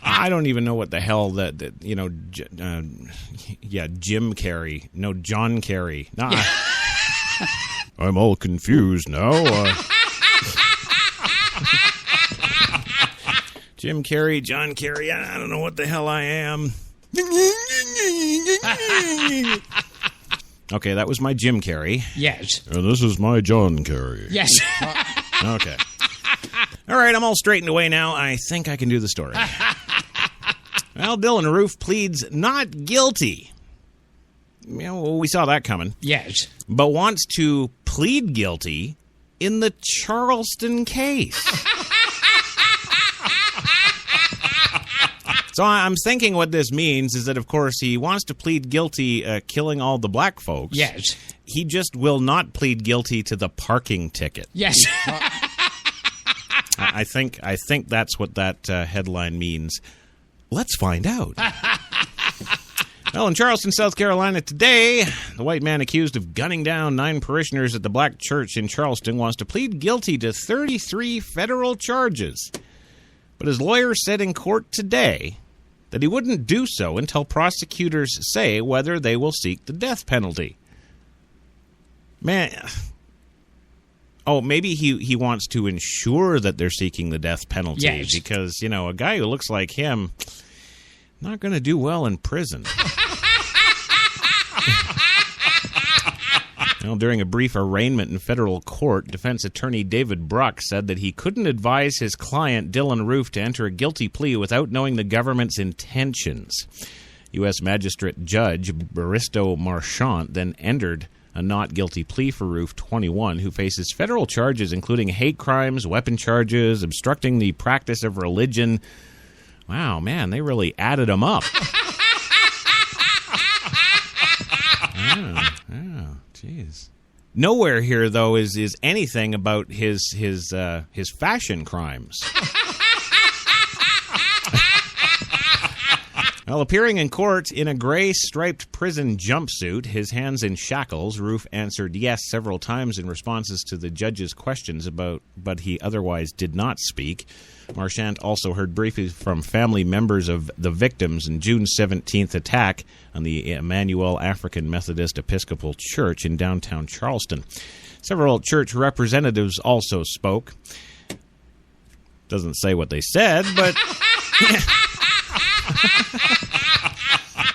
I don't even know what the hell Jim Carrey. No, John Carrey. Nah. I'm all confused now. Jim Carrey, John Carrey, I don't know what the hell I am. Okay, that was my Jim Carrey. Yes. And this is my John Carrey. Yes. Okay. All right, I'm all straightened away now. I think I can do the story. Well, Dylann Roof pleads not guilty. We saw that coming. Yes. But wants to plead guilty in the Charleston case. So I'm thinking what this means is that, of course, he wants to plead guilty killing all the black folks. Yes. He just will not plead guilty to the parking ticket. Yes. I think that's what that headline means. Let's find out. Well, in Charleston, South Carolina today, the white man accused of gunning down 9 parishioners at the black church in Charleston wants to plead guilty to 33 federal charges. But his lawyer said in court today that he wouldn't do so until prosecutors say whether they will seek the death penalty. Man, maybe he wants to ensure that they're seeking the death penalty. Yes. Because, a guy who looks like him, not going to do well in prison. During a brief arraignment in federal court, defense attorney David Bruck said that he couldn't advise his client, Dylann Roof, to enter a guilty plea without knowing the government's intentions. U.S. Magistrate Judge Baristo Marchant then entered a not guilty plea for Roof, 21, who faces federal charges including hate crimes, weapon charges, obstructing the practice of religion. Wow, man, they really added him up. Jeez. Nowhere here, though, is anything about his fashion crimes. While appearing in court in a gray striped prison jumpsuit, his hands in shackles, Roof answered yes several times in responses to the judge's questions but he otherwise did not speak. Marchant also heard briefly from family members of the victims in June 17th attack on the Emmanuel African Methodist Episcopal Church in downtown Charleston. Several church representatives also spoke. Doesn't say what they said, but...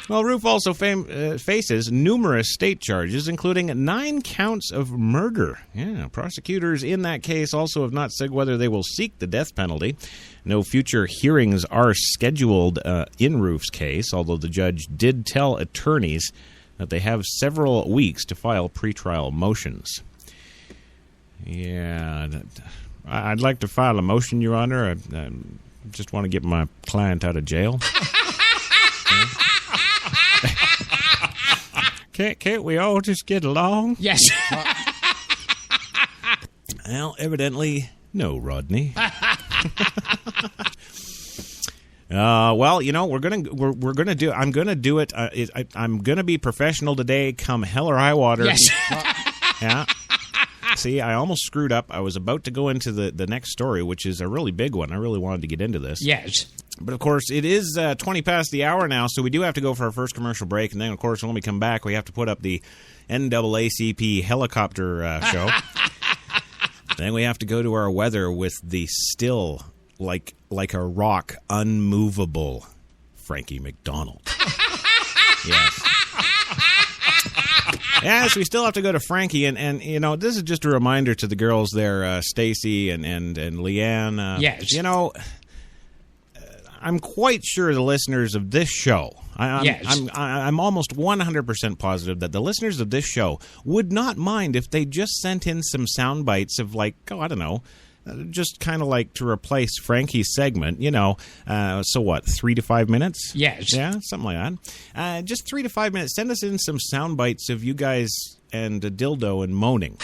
Well, Roof also faces numerous state charges, including 9 counts of murder. Yeah, prosecutors in that case also have not said whether they will seek the death penalty. No future hearings are scheduled in Roof's case, although the judge did tell attorneys that they have several weeks to file pretrial motions. Yeah, I'd like to file a motion, Your Honor. I just want to get my client out of jail. Can't we all just get along? Yes. Well, evidently, no, Rodney. Well, you know, we're gonna do. I'm gonna do it. I'm gonna be professional today, come hell or high water. Yes. Yeah. See, I almost screwed up. I was about to go into the next story, which is a really big one. I really wanted to get into this. Yes. But, of course, it is 20 past the hour now, so we do have to go for our first commercial break. And then, of course, when we come back, we have to put up the NAACP helicopter show. Then we have to go to our weather with the still, like a rock, unmovable Frankie McDonald. Yes. Yes, we still have to go to Frankie, and you know, this is just a reminder to the girls there, Stacy and Leanne. Yes. You know, I'm quite sure the listeners of this show, I'm almost 100% positive that the listeners of this show would not mind if they just sent in some sound bites of, like, I don't know, just kind of like to replace Frankie's segment, you know. So what, 3 to 5 minutes? Yes. Yeah, something like that. Just 3 to 5 minutes. Send us in some sound bites of you guys and a dildo and moaning.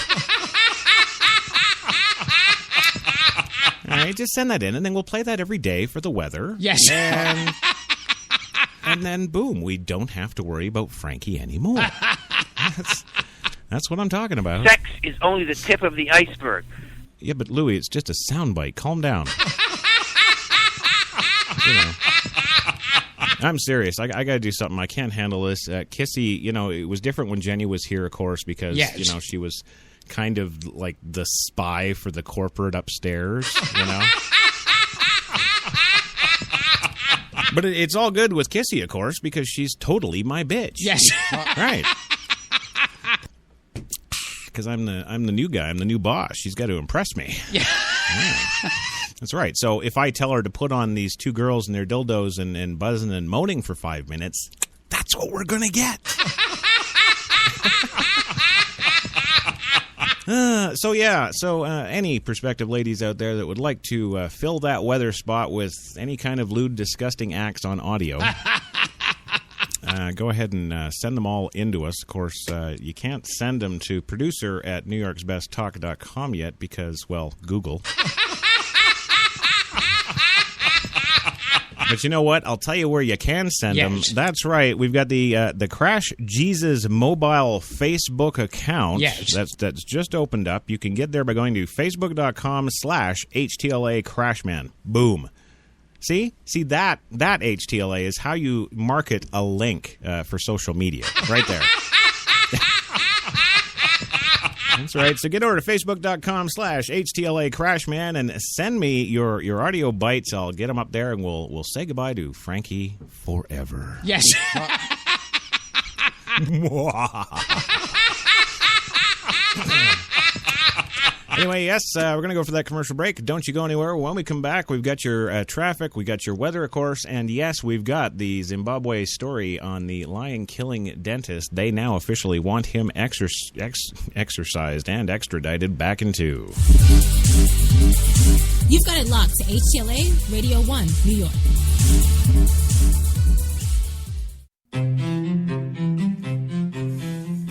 All right, just send that in, and then we'll play that every day for the weather. Yes. And then, boom, we don't have to worry about Frankie anymore. That's what I'm talking about. Sex is only the tip of the iceberg. Yeah, but Louie, it's just a soundbite. Calm down. You know. I'm serious. I got to do something. I can't handle this. Kissy, you know, it was different when Jenny was here, of course, because, you know, she was kind of like the spy for the corporate upstairs, you know. But it's all good with Kissy, of course, because she's totally my bitch. Yes. Right. Because I'm the new guy. I'm the new boss. She's got to impress me. Yeah. That's right. So if I tell her to put on these two girls and their dildos and buzzing and moaning for 5 minutes, that's what we're going to get. So any prospective ladies out there that would like to fill that weather spot with any kind of lewd, disgusting acts on audio, go ahead and send them all into us. Of course, you can't send them to producer@newyorksbesttalk.com yet because, well, Google. But you know what? I'll tell you where you can send them. That's right. We've got the Crash Jesus mobile Facebook account. Yes. That's just opened up. You can get there by going to facebook.com/HTLA Crashman. Boom. See that HTLA is how you market a link for social media. Right there. That's right. So get over to facebook.com/HTLA Crashman and send me your audio bites. I'll get them up there and we'll say goodbye to Frankie forever. Yes. Anyway, yes, we're going to go for that commercial break. Don't you go anywhere. When we come back, we've got your traffic, we got your weather, of course, and yes, we've got the Zimbabwe story on the lion-killing dentist. They now officially want him exorcised and extradited back into. You've got it locked to HTLA Radio 1, New York.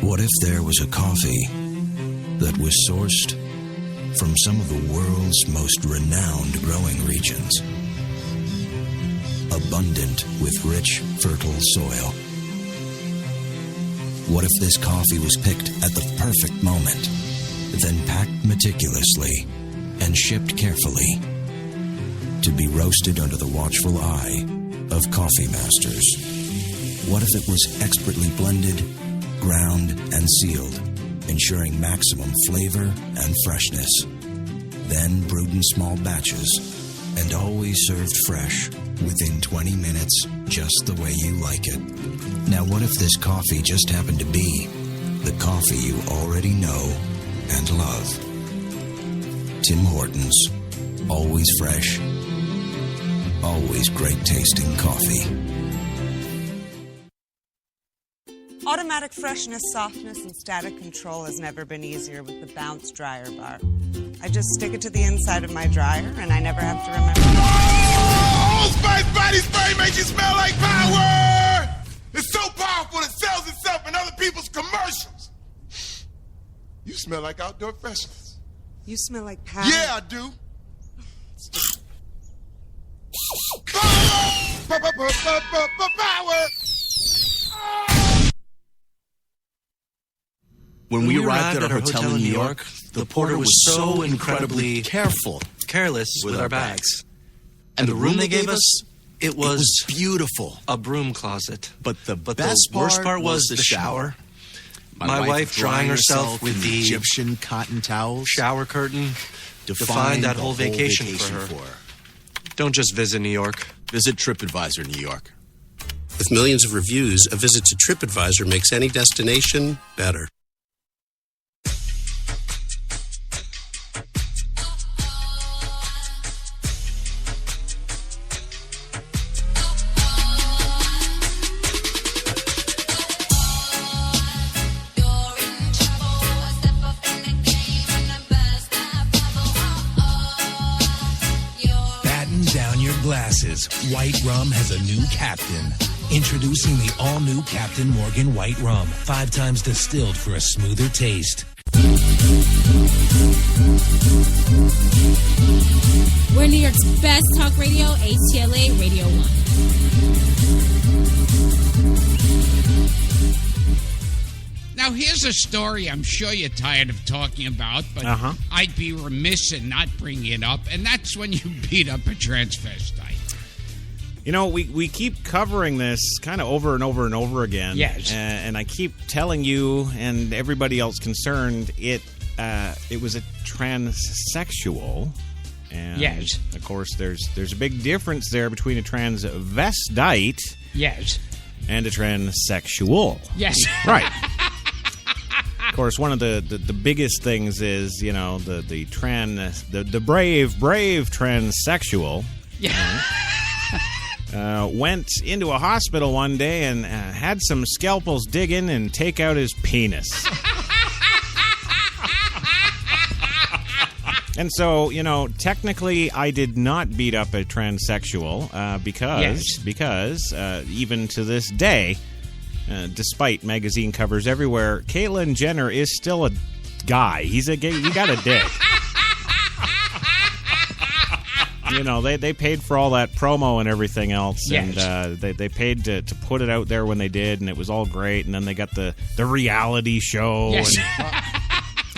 What if there was a coffee that was sourced from some of the world's most renowned growing regions? abundant with rich, fertile soil. What if this coffee was picked at the perfect moment, then packed meticulously and shipped carefully to be roasted under the watchful eye of coffee masters? What if it was expertly blended, ground, and sealed, ensuring maximum flavor and freshness, then brewed in small batches and always served fresh within 20 minutes, just the way you like it? Now, what if this coffee just happened to be the coffee you already know and love? Tim Hortons. Always fresh. Always great tasting coffee. Automatic freshness, softness, and static control has never been easier with the Bounce Dryer Bar. I just stick it to the inside of my dryer, and I never have to remember. Old Spice Body Spray makes you smell like power! It's so powerful it sells itself in other people's commercials. You smell like outdoor freshness. You smell like power. Yeah, I do. Power! Power! When we arrived at our hotel in New York, the porter was so incredibly careless with our bags. And the room they gave us, it was beautiful. A broom closet. But the worst part was the shower. My wife drying herself with the Egyptian cotton towels. Shower curtain defined that whole vacation for her. Don't just visit New York. Visit TripAdvisor New York. With millions of reviews, a visit to TripAdvisor makes any destination better. Glasses. White Rum has a new captain. Introducing the all-new Captain Morgan White Rum. 5 times distilled for a smoother taste. We're New York's best talk radio, HTLA Radio 1. Now, here's a story I'm sure you're tired of talking about, but I'd be remiss in not bringing it up, and that's when you beat up a transvestite. You know, we keep covering this kind of over and over and over again. Yes. And I keep telling you and everybody else concerned it was a transsexual. And yes. Of course, there's a big difference there between a transvestite. Yes. And a transsexual. Yes. Right. Of course, one of the biggest things is, you know, the brave transsexual. Yeah. Went into a hospital one day and had some scalpels dig in and take out his penis. And so, you know, technically I did not beat up a transsexual because even to this day, despite magazine covers everywhere, Caitlyn Jenner is still a guy. He's a gay. He got a dick. You know, they paid for all that promo and everything else, yes. And they paid to put it out there when they did, and it was all great. And then they got the reality show. Yes.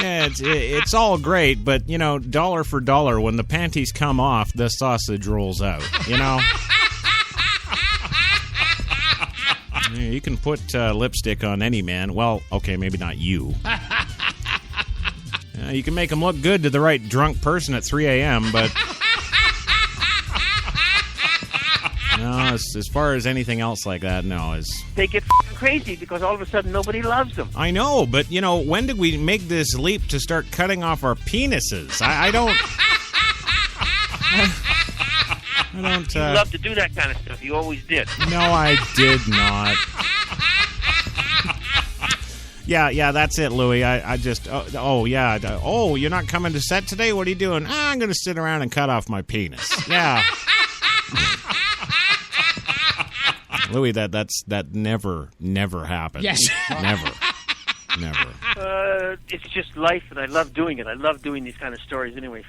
And, it's all great, but, you know, dollar for dollar, when the panties come off, the sausage rolls out, you know? You can put lipstick on any man. Well, okay, maybe not you. You can make them look good to the right drunk person at 3 a.m., but... No, as far as anything else like that, no. They get f***ing crazy because all of a sudden nobody loves them. I know, but, you know, when did we make this leap to start cutting off our penises? I don't... I don't... You love to do that kind of stuff. You always did. No, I did not. Yeah, that's it, Louie. I just... Oh, you're not coming to set today? What are you doing? I'm going to sit around and cut off my penis. Yeah. Louis, that never happened. Yes. Never. It's just life, and I love doing it. I love doing these kind of stories anyway.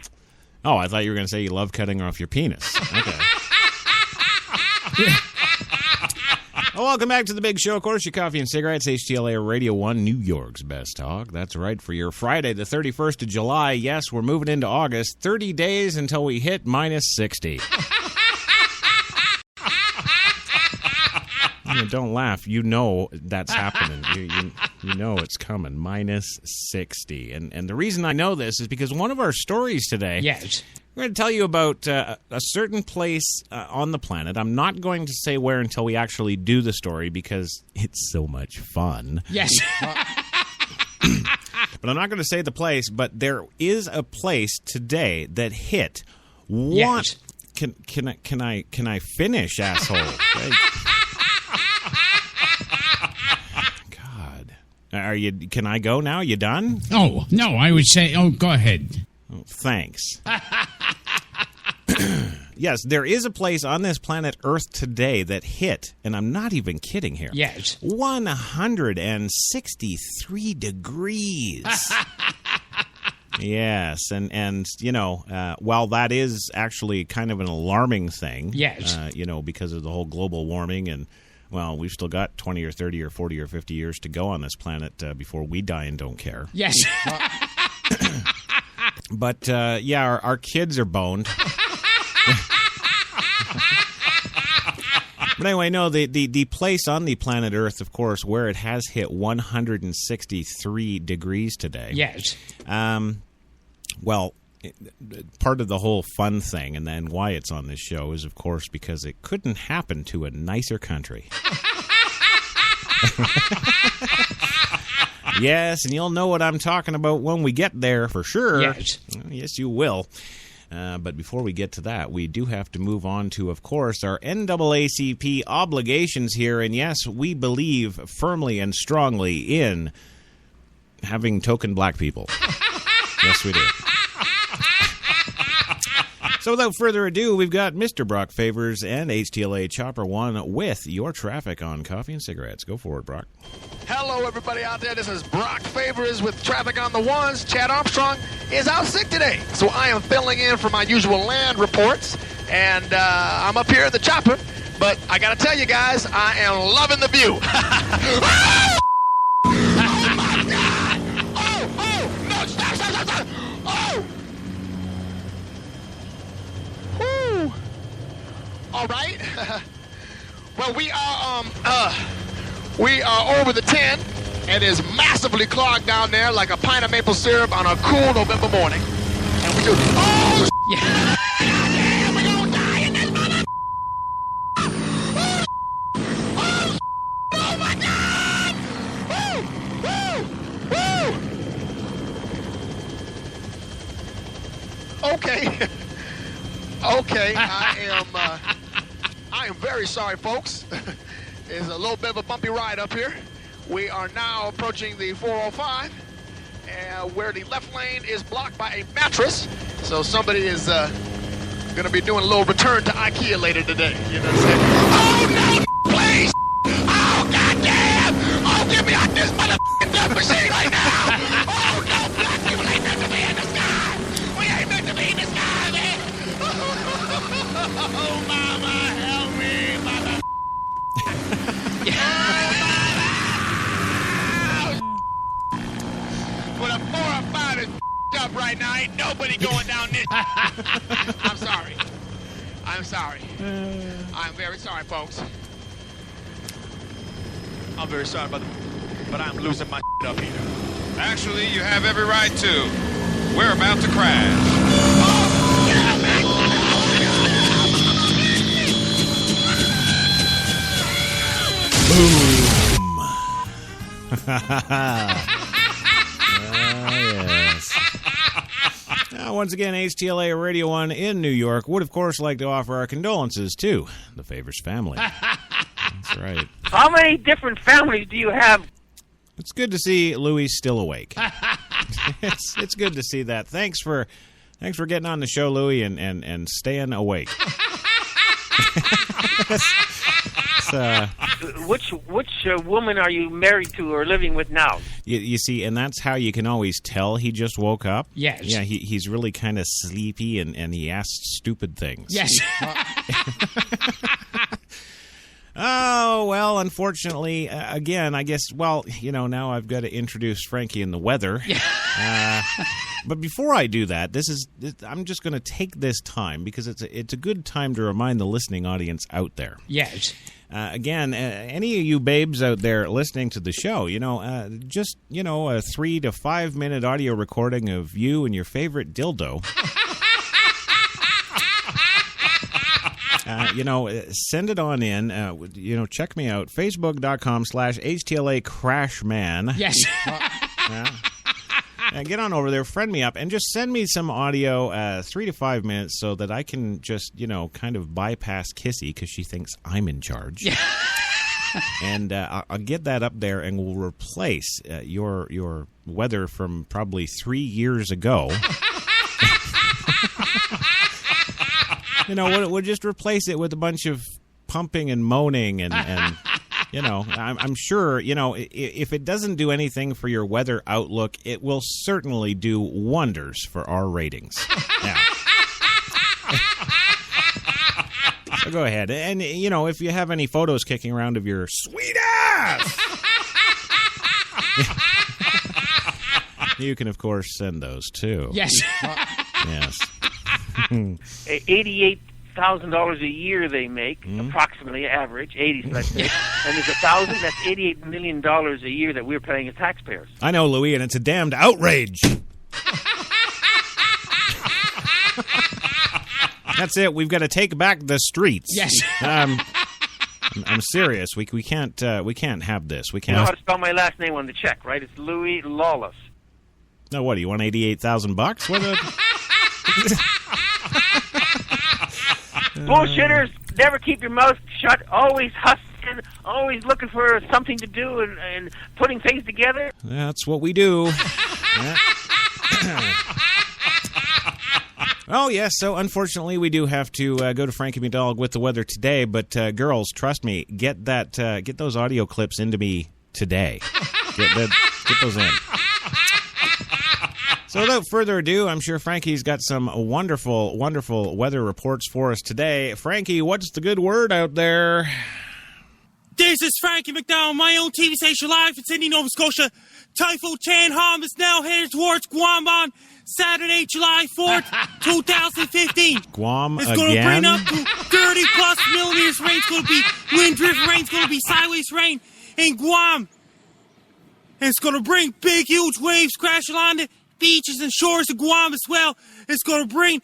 Oh, I thought you were going to say you love cutting off your penis. Okay. Well, welcome back to the big show. Of course, your coffee and cigarettes, HTLA Radio 1, New York's best talk. That's right, for your Friday, the 31st of July. Yes, we're moving into August. 30 days until we hit minus 60. Don't laugh. You know that's happening. You know it's coming. Minus 60. And the reason I know this is because one of our stories today... Yes. We're going to tell you about a certain place on the planet. I'm not going to say where until we actually do the story because it's so much fun. Yes. But I'm not going to say the place, but there is a place today that hit one... Yes. Can I finish, asshole? Right? God. Can I go now? You done? Oh, no, I would say, go ahead. Oh, thanks. Yes, there is a place on this planet Earth today that hit, and I'm not even kidding here. Yes. 163 degrees. Yes, and you know, while that is actually kind of an alarming thing, yes, you know, because of the whole global warming and, well, we've still got 20 or 30 or 40 or 50 years to go on this planet before we die and don't care. Yes. But, yeah, our kids are boned. But anyway, no, the place on the planet Earth, of course, where it has hit 163 degrees today. Yes. Well, part of the whole fun thing, and then why it's on this show, is, of course, because it couldn't happen to a nicer country. Yes, and you'll know what I'm talking about when we get there, for sure. Yes. Yes, you will. But before we get to that, we do have to move on to, of course, our NAACP obligations here. And yes, we believe firmly and strongly in having token black people. Yes, we do. So without further ado, we've got Mr. Brock Favors and HTLA Chopper 1 with your traffic on coffee and cigarettes. Go for it, Brock. Hello, everybody out there. This is Brock Favors with traffic on the ones. Chad Armstrong is out sick today, so I am filling in for my usual land reports, and I'm up here at the chopper, but I got to tell you guys, I am loving the view. Oh, my God! Oh, no, stop! Oh! Whew. All right. Well, we are over the 10. It is massively clogged down there like a pint of maple syrup on a cool November morning. And we do. Oh, yeah. Damn, we're gonna die in this mother. Oh, my God. Woo. Okay. Okay, I am very sorry, folks. It's a little bit of a bumpy ride up here. We are now approaching the 405, where the left lane is blocked by a mattress. So somebody is going to be doing a little return to IKEA later today. You know what I'm saying? Oh, no, please! Oh, goddamn! Oh, get me out this motherfucking death machine right now! Oh, no, black people ain't meant to be in the sky! We ain't meant to be in the sky, man! Oh, mama, help me, mother. But a 405 is up right now. Ain't nobody going down this. I'm sorry. I'm sorry. I'm very sorry, folks. I'm very sorry, but I'm losing my up here. Actually, you have every right to. We're about to crash. Oh, yeah, man. Yes. Now, once again, HTLA Radio 1 in New York would, of course, like to offer our condolences to the Favors family. That's right. How many different families do you have? It's good to see Louis still awake. It's good to see that. Thanks for getting on the show, Louis, and staying awake. Which woman are you married to or living with now? You see, and that's how you can always tell he just woke up. Yes. Yeah, he's really kind of sleepy, and he asks stupid things. Yes. Oh, well, unfortunately, again, I guess, well, now I've got to introduce Frankie and the weather. But before I do that, I'm just going to take this time because it's a good time to remind the listening audience out there. Yes. Again, any of you babes out there listening to the show, just, a 3 to 5 minute audio recording of you and your favorite dildo. Send it on in. Check me out. Facebook.com/HTLA Crashman. Yes. Get on over there, friend me up, and just send me some audio, 3 to 5 minutes, so that I can just, kind of bypass Kissy because she thinks I'm in charge. Yeah. And I'll get that up there, and we'll replace your weather from probably 3 years ago. We'll just replace it with a bunch of pumping and moaning and I'm sure, if it doesn't do anything for your weather outlook, it will certainly do wonders for our ratings. Yeah. So go ahead. And, if you have any photos kicking around of your sweet ass, you can, of course, send those, too. Yes. Yes. $88,000 a year they make, approximately average, 80, let's say. And there's 1,000, that's $88 million a year that we're paying as taxpayers. I know, Louis, and it's a damned outrage. That's it. We've got to take back the streets. Yes. I'm serious. We can't have this. We can't. You know how to spell my last name on the check, right? It's Louis Lawless. No, what do you want? $88,000? What? Bullshitters, never keep your mouth shut. Always hustling, always looking for something to do and putting things together. That's what we do. Yeah. Oh, yes, so unfortunately we do have to go to Frankie McDonald with the weather today, but girls, trust me, get those audio clips into me today. Get those in. So without further ado, I'm sure Frankie's got some wonderful, wonderful weather reports for us today. Frankie, what's the good word out there? This is Frankie McDowell, my own TV station live in Sydney, Nova Scotia. Typhoon Chanham is now headed towards Guam on Saturday, July 4th, 2015. Guam it's again? It's going to bring up to 30-plus millimeters rain. It's going to be wind-driven rain. It's going to be sideways rain in Guam. And it's going to bring big, huge waves crashing on the beaches and shores of Guam as well. It's going to bring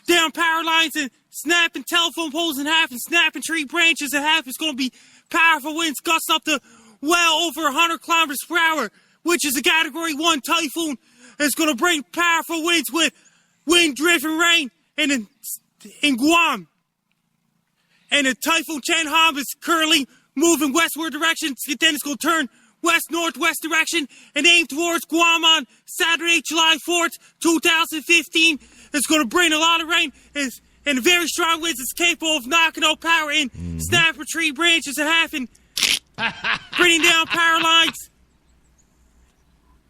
down power lines and snapping telephone poles in half and snapping tree branches in half. It's going to be powerful winds, gusts up to well over 100 kilometers per hour, which is a Category 1 typhoon. It's going to bring powerful winds with wind-driven rain in Guam. And the Typhoon Chanham is currently moving westward direction. Then it's going to turn west-northwest direction and aim towards Guam on Saturday, July 4th, 2015. It's going to bring a lot of rain and very strong winds. It's capable of knocking out power and snapping tree branches in half and bringing down power lines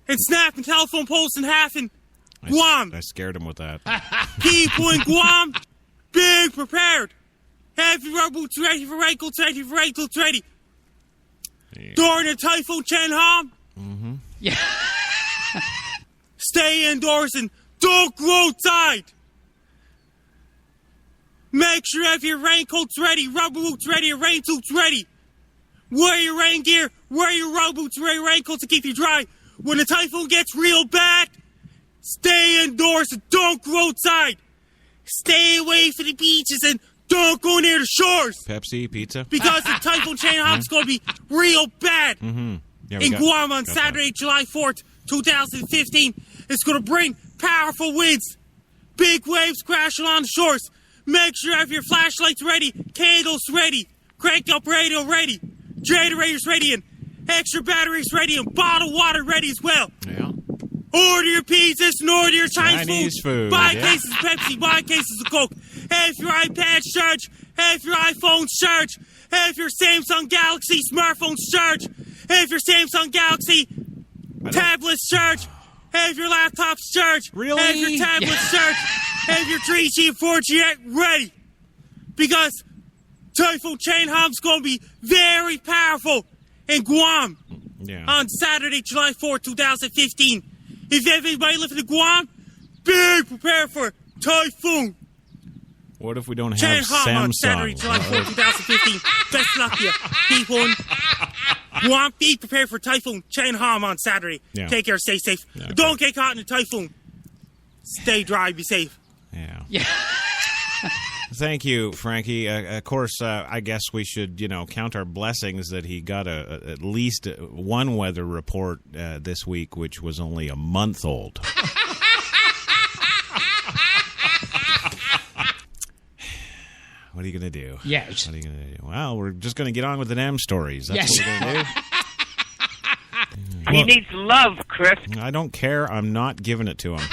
and snapping telephone poles in half in Guam. I scared him with that. People in Guam, be prepared. Have your rubber boots ready for raincoats, ready for raincoats, ready. Yeah. During the Typhoon Chanham, yeah. Stay indoors and don't go outside. Make sure you have your raincoats ready, rubber boots ready, and rain suits ready. Wear your rain gear, wear your rubber boots, wear your raincoats to keep you dry. When the typhoon gets real bad, stay indoors and don't go outside. Stay away from the beaches and don't go near the shores. Pepsi, pizza. Because the Typhoon Chanham is going to be real bad. Yeah, in Guam on Saturday, July 4th, 2015. It's going to bring powerful winds, big waves crashing on the shores. Make sure you have your flashlights ready, candles ready, crank up radio ready, generators ready, and extra batteries ready, and bottled water ready as well. Yeah. Order your pizzas and order your Chinese food. Buy cases of Pepsi, buy cases of Coke. Have your iPads charged. Have your iPhones charged. Have your Samsung Galaxy smartphones charged. Have your Samsung Galaxy tablets charged. Have your laptops charged. Really? Have your tablets charged. Have your 3G and 4G ready. Because Typhoon Chainham's going to be very powerful in Guam on Saturday, July 4, 2015. If everybody living in Guam, be prepared for typhoon. What if we don't have Samsung? On Saturday, July 4, 2015. Best luck to you, people in Guam. Be prepared for typhoon Chainham on Saturday. Yeah. Take care, stay safe. Yeah, Don't get caught in a typhoon. Stay dry, be safe. Yeah. Thank you, Frankie. Of course, I guess we should, count our blessings that he got at least one weather report this week, which was only a month old. What are you going to do? Yes. What are you going to do? Well, we're just going to get on with the damn stories. That's what we're going to do. He needs love, Chris. I don't care. I'm not giving it to him.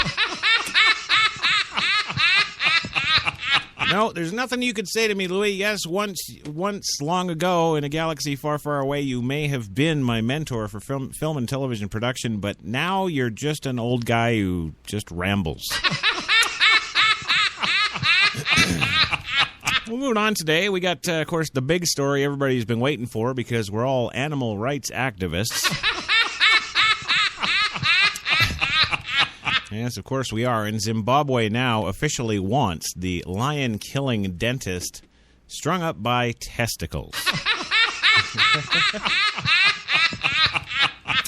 No, there's nothing you could say to me, Louis. Yes, once long ago in a galaxy far, far away, you may have been my mentor for film and television production, but now you're just an old guy who just rambles. We'll move on today. We got, of course, the big story everybody's been waiting for because we're all animal rights activists. Yes, of course we are. And Zimbabwe now officially wants the lion-killing dentist strung up by testicles.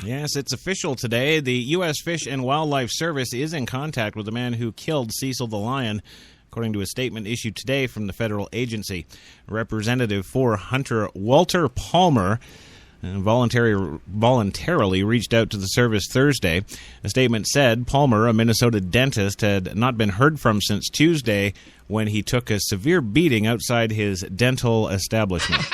Yes, it's official today. The U.S. Fish and Wildlife Service is in contact with the man who killed Cecil the lion, according to a statement issued today from the federal agency. A representative for Hunter Walter Palmer voluntarily reached out to the service Thursday. A statement said Palmer, a Minnesota dentist, had not been heard from since Tuesday when he took a severe beating outside his dental establishment.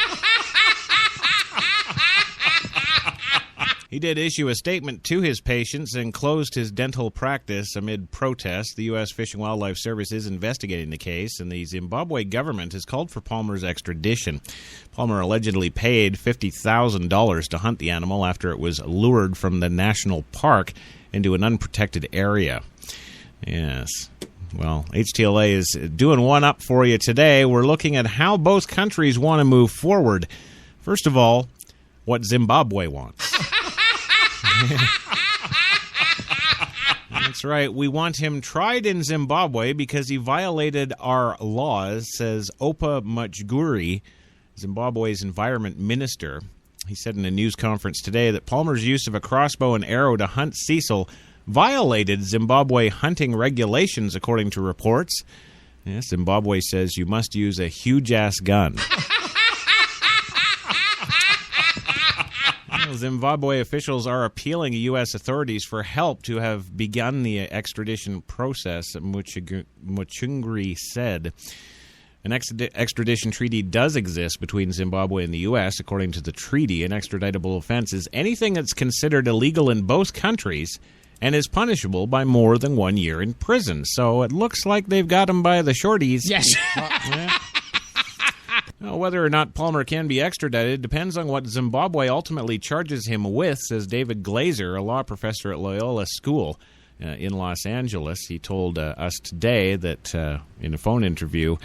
He did issue a statement to his patients and closed his dental practice amid protests. The U.S. Fish and Wildlife Service is investigating the case, and the Zimbabwe government has called for Palmer's extradition. Palmer allegedly paid $50,000 to hunt the animal after it was lured from the national park into an unprotected area. Yes. Well, HTLA is doing one up for you today. We're looking at how both countries want to move forward. First of all, what Zimbabwe wants. That's right. We want him tried in Zimbabwe because he violated our laws, says Opa Machguri, Zimbabwe's environment minister. He said in a news conference today that Palmer's use of a crossbow and arrow to hunt Cecil violated Zimbabwe hunting regulations, according to reports. Yes, Zimbabwe says you must use a huge-ass gun. Zimbabwe officials are appealing to U.S. authorities for help to have begun the extradition process, Machguri said. An extradition treaty does exist between Zimbabwe and the U.S. According to the treaty, an extraditable offense is anything that's considered illegal in both countries and is punishable by more than 1 year in prison. So it looks like they've got him by the shorties. Yes. Yeah. Well, whether or not Palmer can be extradited depends on what Zimbabwe ultimately charges him with, says David Glazer, a law professor at Loyola School in Los Angeles. He told us today that in a phone interview,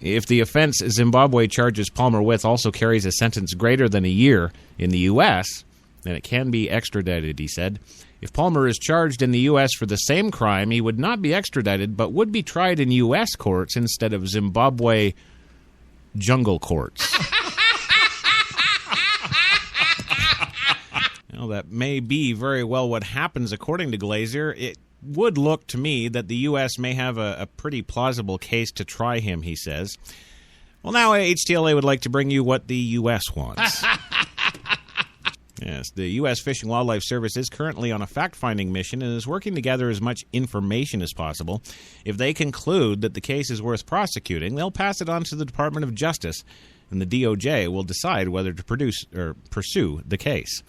if the offense Zimbabwe charges Palmer with also carries a sentence greater than a year in the U.S., then it can be extradited, he said. If Palmer is charged in the U.S. for the same crime, he would not be extradited, but would be tried in U.S. courts instead of Zimbabwe jungle courts. Well, that may be very well what happens, according to Glazer. It would look to me that the U.S. may have a pretty plausible case to try him, he says. Well, now HTLA would like to bring you what the U.S. wants. Yes, the U.S. Fish and Wildlife Service is currently on a fact-finding mission and is working to gather as much information as possible. If they conclude that the case is worth prosecuting, they'll pass it on to the Department of Justice, and the DOJ will decide whether to pursue the case.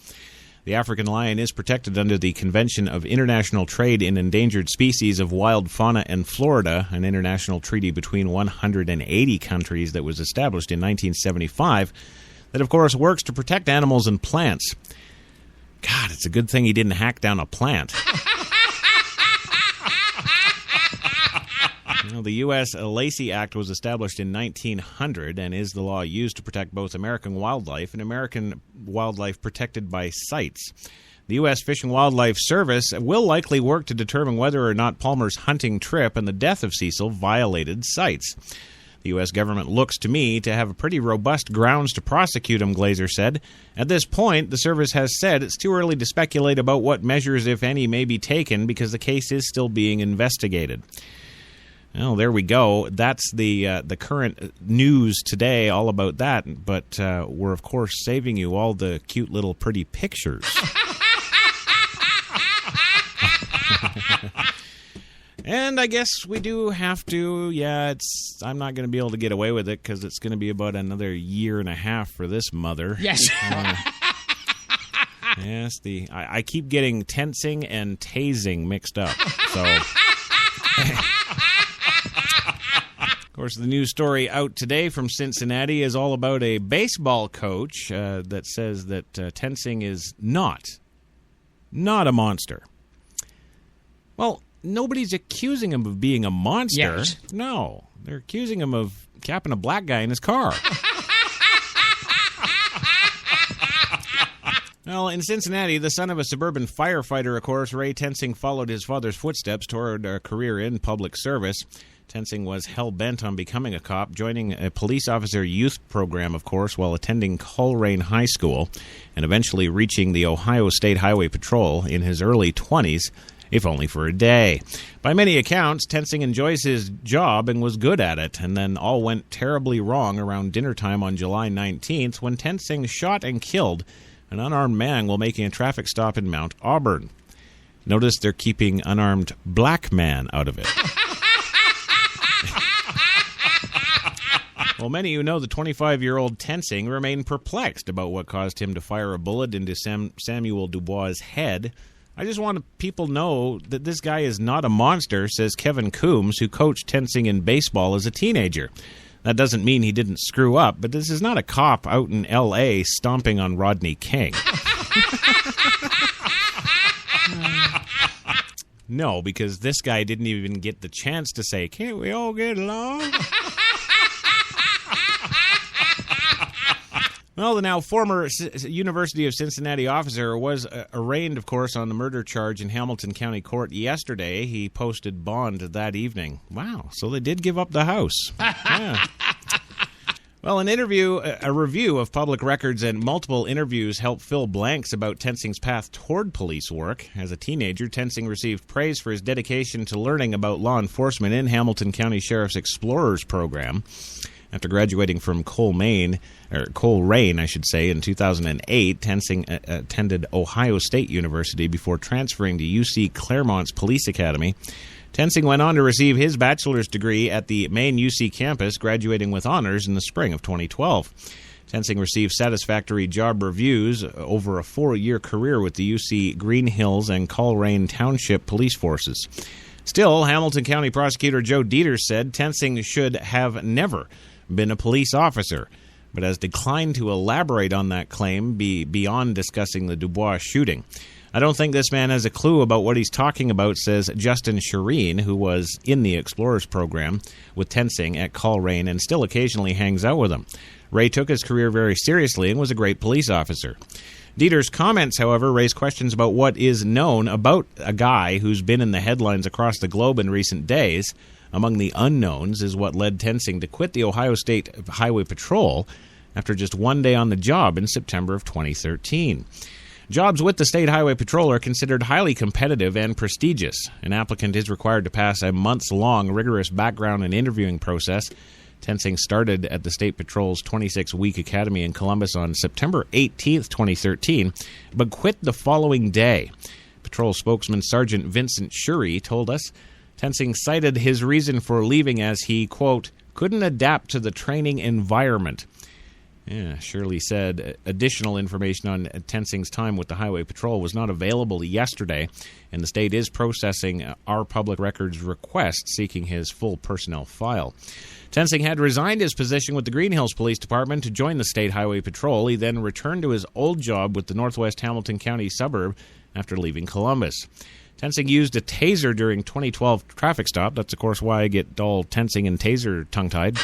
The African lion is protected under the Convention of International Trade in Endangered Species of Wild Fauna and Florida, an international treaty between 180 countries that was established in 1975. That, of course, works to protect animals and plants. God, it's a good thing he didn't hack down a plant. Well, the U.S. Lacey Act was established in 1900 and is the law used to protect both American wildlife and American wildlife protected by sites. The U.S. Fish and Wildlife Service will likely work to determine whether or not Palmer's hunting trip and the death of Cecil violated sites. The U.S. government looks to me to have a pretty robust grounds to prosecute him, Glazer said. At this point, the service has said it's too early to speculate about what measures, if any, may be taken because the case is still being investigated. Well, there we go. That's the current news today, all about that. But we're, of course, saving you all the cute little pretty pictures. And I guess we do have to, I'm not going to be able to get away with it because it's going to be about another year and a half for this mother. Yes. Yes, I keep getting tensing and tasing mixed up. So, of course, the news story out today from Cincinnati is all about a baseball coach that says that tensing is not a monster. Well, nobody's accusing him of being a monster. Yes. No, they're accusing him of capping a black guy in his car. Well, in Cincinnati, the son of a suburban firefighter, of course, Ray Tensing followed his father's footsteps toward a career in public service. Tensing was hell-bent on becoming a cop, joining a police officer youth program, of course, while attending Coleraine High School, and eventually reaching the Ohio State Highway Patrol in his early 20s, if only for a day. By many accounts, Tensing enjoys his job and was good at it, and then all went terribly wrong around dinner time on July 19th when Tensing shot and killed an unarmed man while making a traffic stop in Mount Auburn. Notice they're keeping unarmed black man out of it. Well, many who know the 25-year-old Tensing remain perplexed about what caused him to fire a bullet into Samuel Dubois' head. I just want people to know that this guy is not a monster, says Kevin Coombs, who coached Tensing in baseball as a teenager. That doesn't mean he didn't screw up, but this is not a cop out in L.A. stomping on Rodney King. No, because this guy didn't even get the chance to say, "Can't we all get along?" Well, the now former University of Cincinnati officer was arraigned, of course, on the murder charge in Hamilton County Court yesterday. He posted bond that evening. Wow, so they did give up the house. Yeah. Well, a review of public records and multiple interviews helped fill blanks about Tensing's path toward police work. As a teenager, Tensing received praise for his dedication to learning about law enforcement in Hamilton County Sheriff's Explorers Program. After graduating from Coleraine, in 2008, Tensing attended Ohio State University before transferring to UC Claremont's Police Academy. Tensing went on to receive his bachelor's degree at the main UC campus, graduating with honors in the spring of 2012. Tensing received satisfactory job reviews over a 4-year career with the UC Green Hills and Coleraine Township police forces. Still, Hamilton County Prosecutor Joe Dieters said Tensing should have never been a police officer, but has declined to elaborate on that claim beyond discussing the Dubois shooting. I don't think this man has a clue about what he's talking about, says Justin Shireen, who was in the Explorers program with Tensing at Coleraine and still occasionally hangs out with him. Ray took his career very seriously and was a great police officer. Dieter's comments, however, raise questions about what is known about a guy who's been in the headlines across the globe in recent days. Among the unknowns is what led Tensing to quit the Ohio State Highway Patrol after just one day on the job in September of 2013. Jobs with the State Highway Patrol are considered highly competitive and prestigious. An applicant is required to pass a months-long rigorous background and interviewing process. Tensing started at the State Patrol's 26-week academy in Columbus on September 18, 2013, but quit the following day. Patrol spokesman Sergeant Vincent Shurey told us Tensing cited his reason for leaving as he, quote, couldn't adapt to the training environment. Yeah, Shirley said additional information on Tensing's time with the Highway Patrol was not available yesterday, and the state is processing our public records request seeking his full personnel file. Tensing had resigned his position with the Green Hills Police Department to join the State Highway Patrol. He then returned to his old job with the Northwest Hamilton County suburb after leaving Columbus. Tensing used a taser during 2012 traffic stop. That's, of course, why I get all tensing and taser tongue-tied.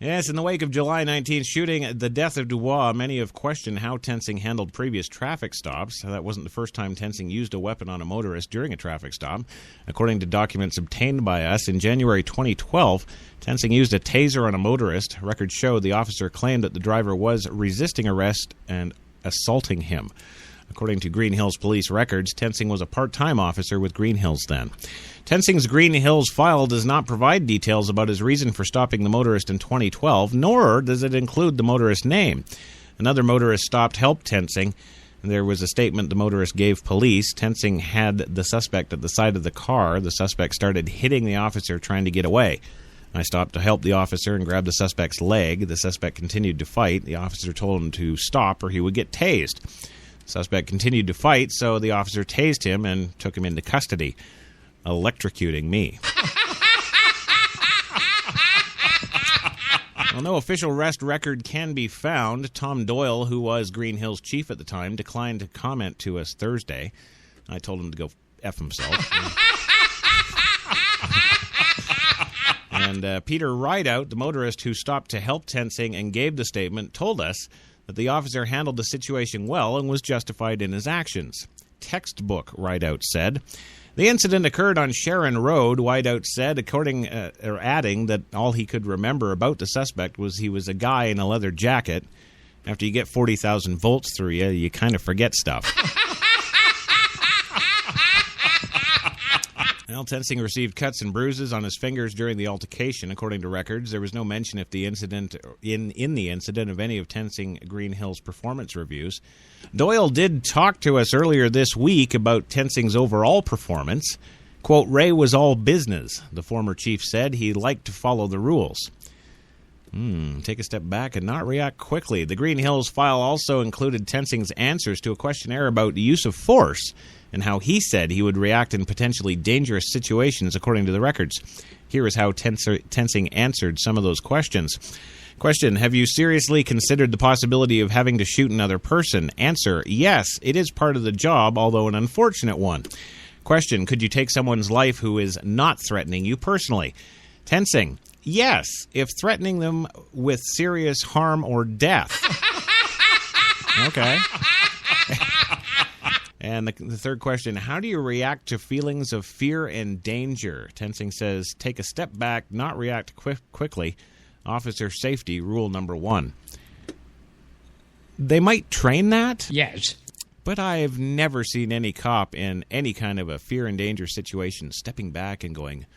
Yes, in the wake of July 19th shooting, the death of Duane, many have questioned how Tensing handled previous traffic stops. That wasn't the first time Tensing used a weapon on a motorist during a traffic stop. According to documents obtained by us, in January 2012, Tensing used a taser on a motorist. Records show the officer claimed that the driver was resisting arrest and assaulting him. According to Green Hills Police records, Tensing was a part-time officer with Green Hills then. Tensing's Green Hills file does not provide details about his reason for stopping the motorist in 2012, nor does it include the motorist's name. Another motorist stopped helped Tensing. There was a statement the motorist gave police. Tensing had the suspect at the side of the car. The suspect started hitting the officer trying to get away. I stopped to help the officer and grabbed the suspect's leg. The suspect continued to fight. The officer told him to stop or he would get tased. The suspect continued to fight, so the officer tased him and took him into custody, electrocuting me. Well, no official arrest record can be found. Tom Doyle, who was Green Hills chief at the time, declined to comment to us Thursday. I told him to go F himself. And Peter Rideout, the motorist who stopped to help Tensing and gave the statement, told us that the officer handled the situation well and was justified in his actions. Textbook, Rideout said. The incident occurred on Sharon Road, Rideout said, adding that all he could remember about the suspect was he was a guy in a leather jacket. After you get 40,000 volts through you, you kind of forget stuff. Well, Tensing received cuts and bruises on his fingers during the altercation, according to records. There was no mention of the incident in the incident of any of Tensing Green Hills' performance reviews. Doyle did talk to us earlier this week about Tensing's overall performance. Quote, Ray was all business, the former chief said. He liked to follow the rules. Take a step back and not react quickly. The Green Hills file also included Tensing's answers to a questionnaire about the use of force and how he said he would react in potentially dangerous situations, according to the records. Here is how Tensing answered some of those questions. Question, have you seriously considered the possibility of having to shoot another person? Answer, yes, it is part of the job, although an unfortunate one. Question, could you take someone's life who is not threatening you personally? Tensing, yes, if threatening them with serious harm or death. Okay. And the third question, how do you react to feelings of fear and danger? Tensing says, take a step back, not react quickly. Officer safety, rule number 1. They might train that. Yes. But I've never seen any cop in any kind of a fear and danger situation stepping back and going,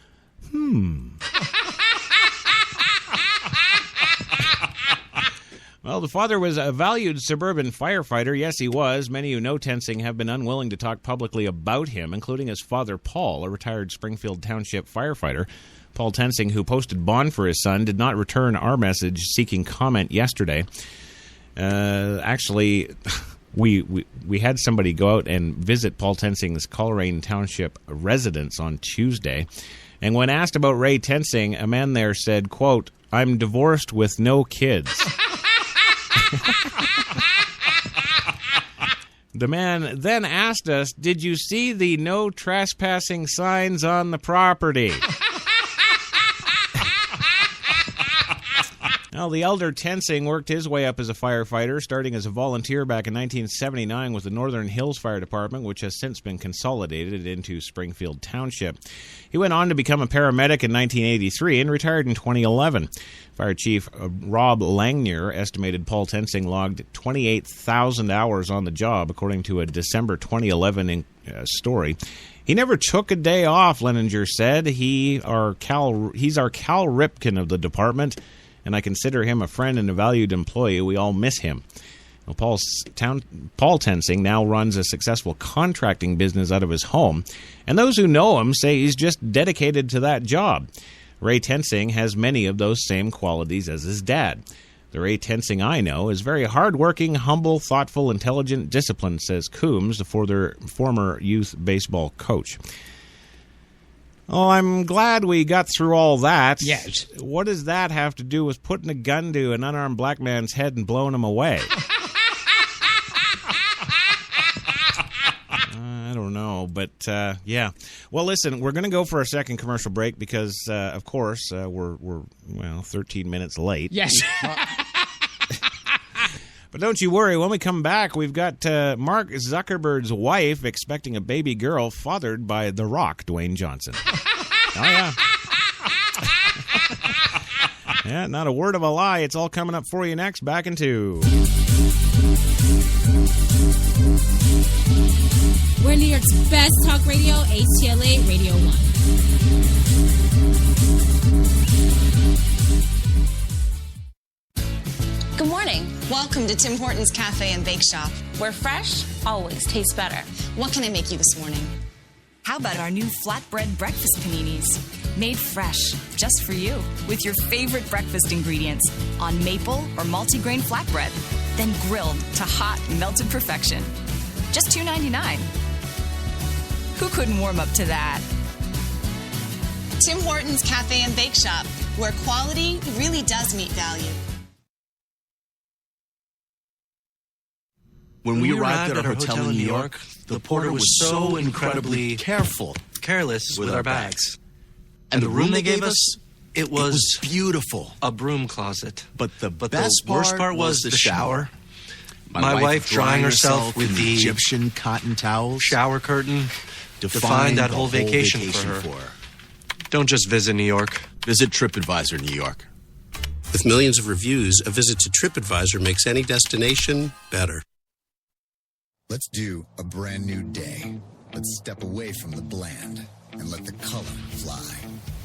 Well, the father was a valued suburban firefighter. Yes, he was. Many who know Tensing have been unwilling to talk publicly about him, including his father, Paul, a retired Springfield Township firefighter. Paul Tensing, who posted bond for his son, did not return our message seeking comment yesterday. Actually, we had somebody go out and visit Paul Tensing's Coleraine Township residence on Tuesday. And when asked about Ray Tensing, a man there said, quote, I'm divorced with no kids. The man then asked us, did you see the no trespassing signs on the property? Now, the elder Tensing worked his way up as a firefighter, starting as a volunteer back in 1979 with the Northern Hills Fire Department, which has since been consolidated into Springfield Township. He went on to become a paramedic in 1983 and retired in 2011. Fire Chief Rob Langnier estimated Paul Tensing logged 28,000 hours on the job, according to a December 2011 story. He never took a day off, Leninger said. He's our Cal Ripken of the department, and I consider him a friend and a valued employee. We all miss him. Well, Paul Tensing now runs a successful contracting business out of his home, and those who know him say he's just dedicated to that job. Ray Tensing has many of those same qualities as his dad. The Ray Tensing I know is very hardworking, humble, thoughtful, intelligent, disciplined, says Coombs, the former youth baseball coach. Oh, I'm glad we got through all that. Yes. What does that have to do with putting a gun to an unarmed black man's head and blowing him away? know. But, yeah. Well, listen, we're going to go for a second commercial break because, of course, we're 13 minutes late. Yes. But don't you worry. When we come back, we've got Mark Zuckerberg's wife expecting a baby girl fathered by The Rock, Duane Johnson. Oh, yeah. Yeah, not a word of a lie. It's all coming up for you next. Back in 2. We're New York's best talk radio, HTLA Radio 1. Good morning. Welcome to Tim Hortons Cafe and Bake Shop, where fresh always tastes better. What can I make you this morning? How about our new flatbread breakfast paninis? Made fresh, just for you, with your favorite breakfast ingredients on maple or multigrain flatbread, then grilled to hot, melted perfection. Just $2.99. Who couldn't warm up to that? Tim Hortons Cafe and Bake Shop, where quality really does meet value. When we arrived at our hotel in New York, the porter was so incredibly careless with our bags. And the room they gave us, it was beautiful. A broom closet. But the worst part was the shower. My wife drying herself with the Egyptian cotton towels. Shower curtain defined that whole vacation for her. Don't just visit New York. Visit TripAdvisor New York. With millions of reviews, a visit to TripAdvisor makes any destination better. Let's do a brand new day. Let's step away from the bland and let the color fly.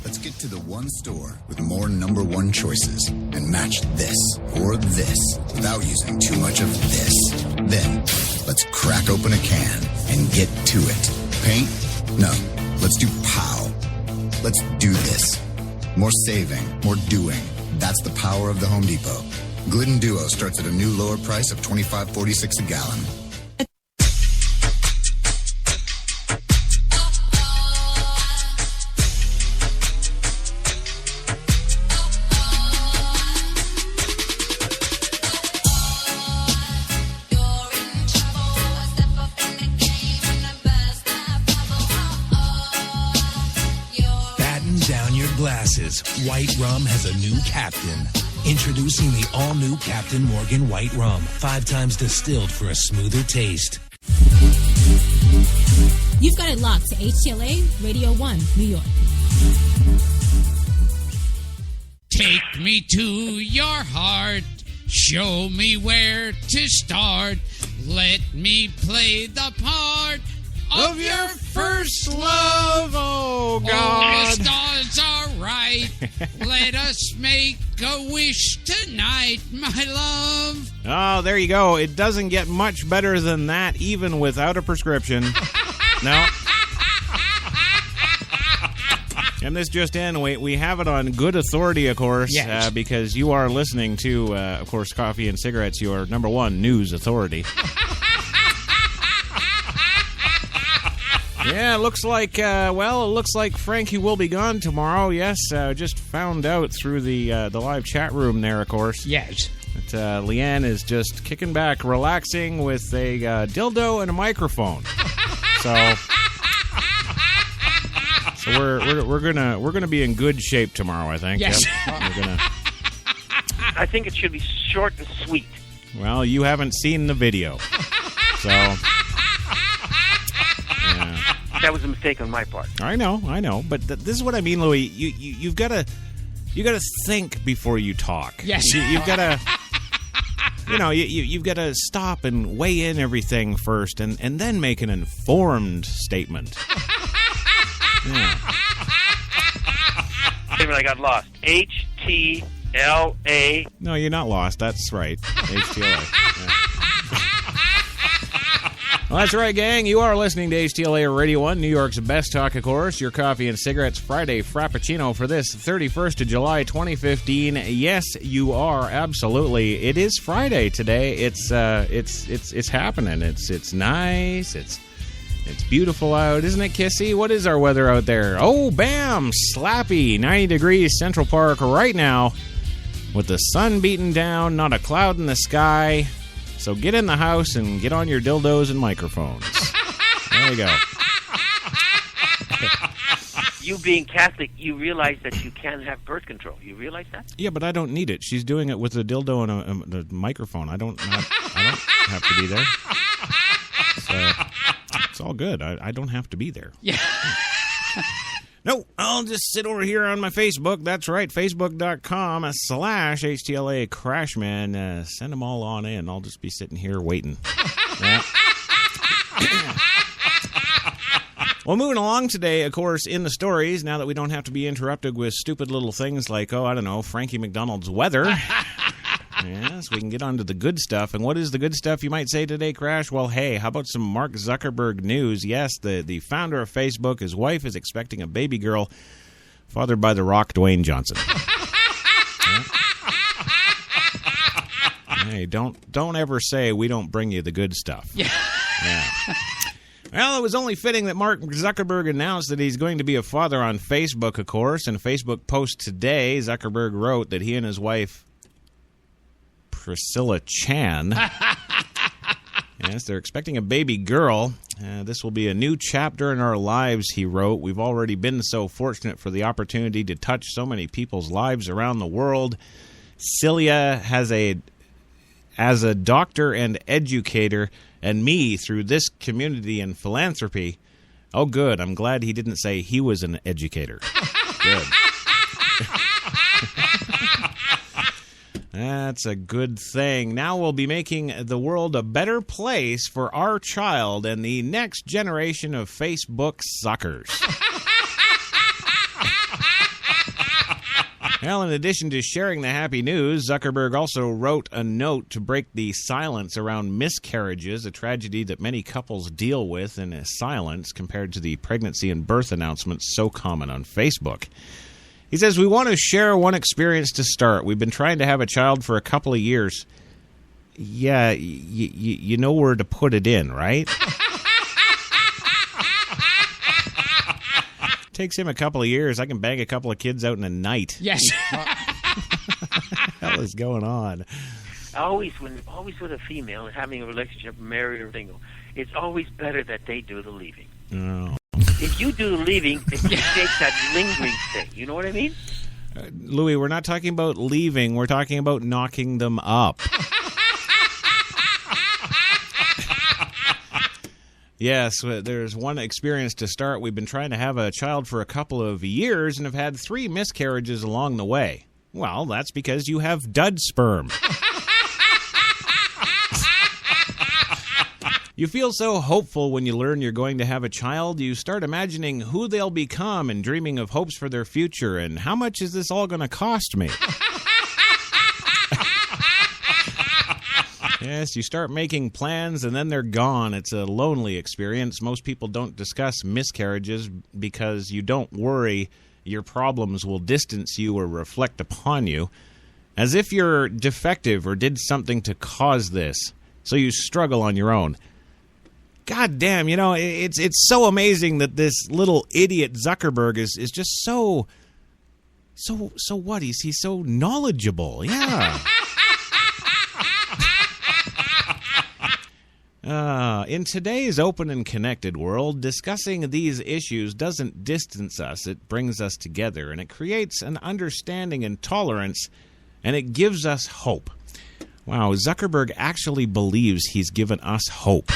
Let's get to the one store with more number one choices and match this or this without using too much of this. Then, let's crack open a can and get to it. Paint? No. Let's do POW. Let's do this. More saving, more doing. That's the power of the Home Depot. Glidden Duo starts at a new lower price of $25.46 a gallon. Glasses. White Rum has a new captain. Introducing the all-new Captain Morgan White Rum. 5 times distilled for a smoother taste. You've got it locked to HTLA Radio 1, New York. Take me to your heart. Show me where to start. Let me play the part of your first love. Oh, God. Oh, the stars are right. Let us make a wish tonight, my love. Oh, there you go. It doesn't get much better than that, even without a prescription. No. And this just in, we have it on good authority, of course, yes. Because you are listening to, of course, Coffee and Cigarettes, your number one news authority. Yeah, it looks like Frankie will be gone tomorrow. Yes, just found out through the live chat room there, of course. Yes. That Leanne is just kicking back, relaxing with a dildo and a microphone. So we're gonna be in good shape tomorrow, I think. Yes. Yep. We're gonna. I think it should be short and sweet. Well, you haven't seen the video, so. That was a mistake on my part. I know, but this is what I mean, Louis. You've got to think before you talk. Yes, you've got to. You've got to stop and weigh in everything first, and then make an informed statement. Yeah. I got lost. HTLA. No, you're not lost. That's right. HTLA. Yeah. Well, that's right, gang. You are listening to HTLA Radio 1, New York's best talk, of course. Your Coffee and Cigarettes Friday Frappacino for this 31st of July, 2015. Yes, you are. Absolutely. It is Friday today. It's happening. It's nice. It's beautiful out. Isn't it, Kissy? What is our weather out there? Oh, bam! Slappy. 90 degrees Central Park right now with the sun beating down, not a cloud in the sky. So get in the house and get on your dildos and microphones. There you go. You being Catholic, you realize that you can have birth control. You realize that? Yeah, but I don't need it. She's doing it with a dildo and a microphone. I don't have to be there. So it's all good. I don't have to be there. Yeah. No, I'll just sit over here on my Facebook. That's right, facebook.com/HTLA Crashman. Send them all on in. I'll just be sitting here waiting. Yeah. Well, moving along today, of course, in the stories, now that we don't have to be interrupted with stupid little things like, Frankie McDonald's weather. Yes, we can get on to the good stuff. And what is the good stuff, you might say today, Crash? Well, hey, how about some Mark Zuckerberg news? Yes, the founder of Facebook, his wife is expecting a baby girl fathered by the Rock, Duane Johnson. Hey, don't ever say we don't bring you the good stuff. Yeah. Well, it was only fitting that Mark Zuckerberg announced that he's going to be a father on Facebook, of course. In a Facebook post today, Zuckerberg wrote that he and his wife, Priscilla Chan, yes, they're expecting a baby girl. This will be a new chapter in our lives, he wrote. We've already been so fortunate for the opportunity to touch so many people's lives around the world. Celia as a doctor and educator, and me through this community and philanthropy. Oh, good. I'm glad he didn't say he was an educator. Good. That's a good thing. Now we'll be making the world a better place for our child and the next generation of Facebook suckers. Well, in addition to sharing the happy news, Zuckerberg also wrote a note to break the silence around miscarriages, a tragedy that many couples deal with in silence compared to the pregnancy and birth announcements so common on Facebook. He says, we want to share one experience to start. We've been trying to have a child for a couple of years. Yeah, you know where to put it in, right? Takes him a couple of years. I can bang a couple of kids out in a night. Yes. What the hell is going on? Always with a female and having a relationship, married or single, it's always better that they do the leaving. Oh. If you do the leaving, it takes that lingering thing. You know what I mean? Louis, we're not talking about leaving. We're talking about knocking them up. Yes, there's one experience to start. We've been trying to have a child for a couple of years and have had 3 miscarriages along the way. Well, that's because you have dud sperm. You feel so hopeful when you learn you're going to have a child. You start imagining who they'll become and dreaming of hopes for their future. And how much is this all going to cost me? Yes, you start making plans and then they're gone. It's a lonely experience. Most people don't discuss miscarriages because you don't worry your problems will distance you or reflect upon you, as if you're defective or did something to cause this. So you struggle on your own. God damn, it's so amazing that this little idiot Zuckerberg is just so what? He's so knowledgeable. Yeah. In today's open and connected world, discussing these issues doesn't distance us. It brings us together, and it creates an understanding and tolerance, and it gives us hope. Wow, Zuckerberg actually believes he's given us hope.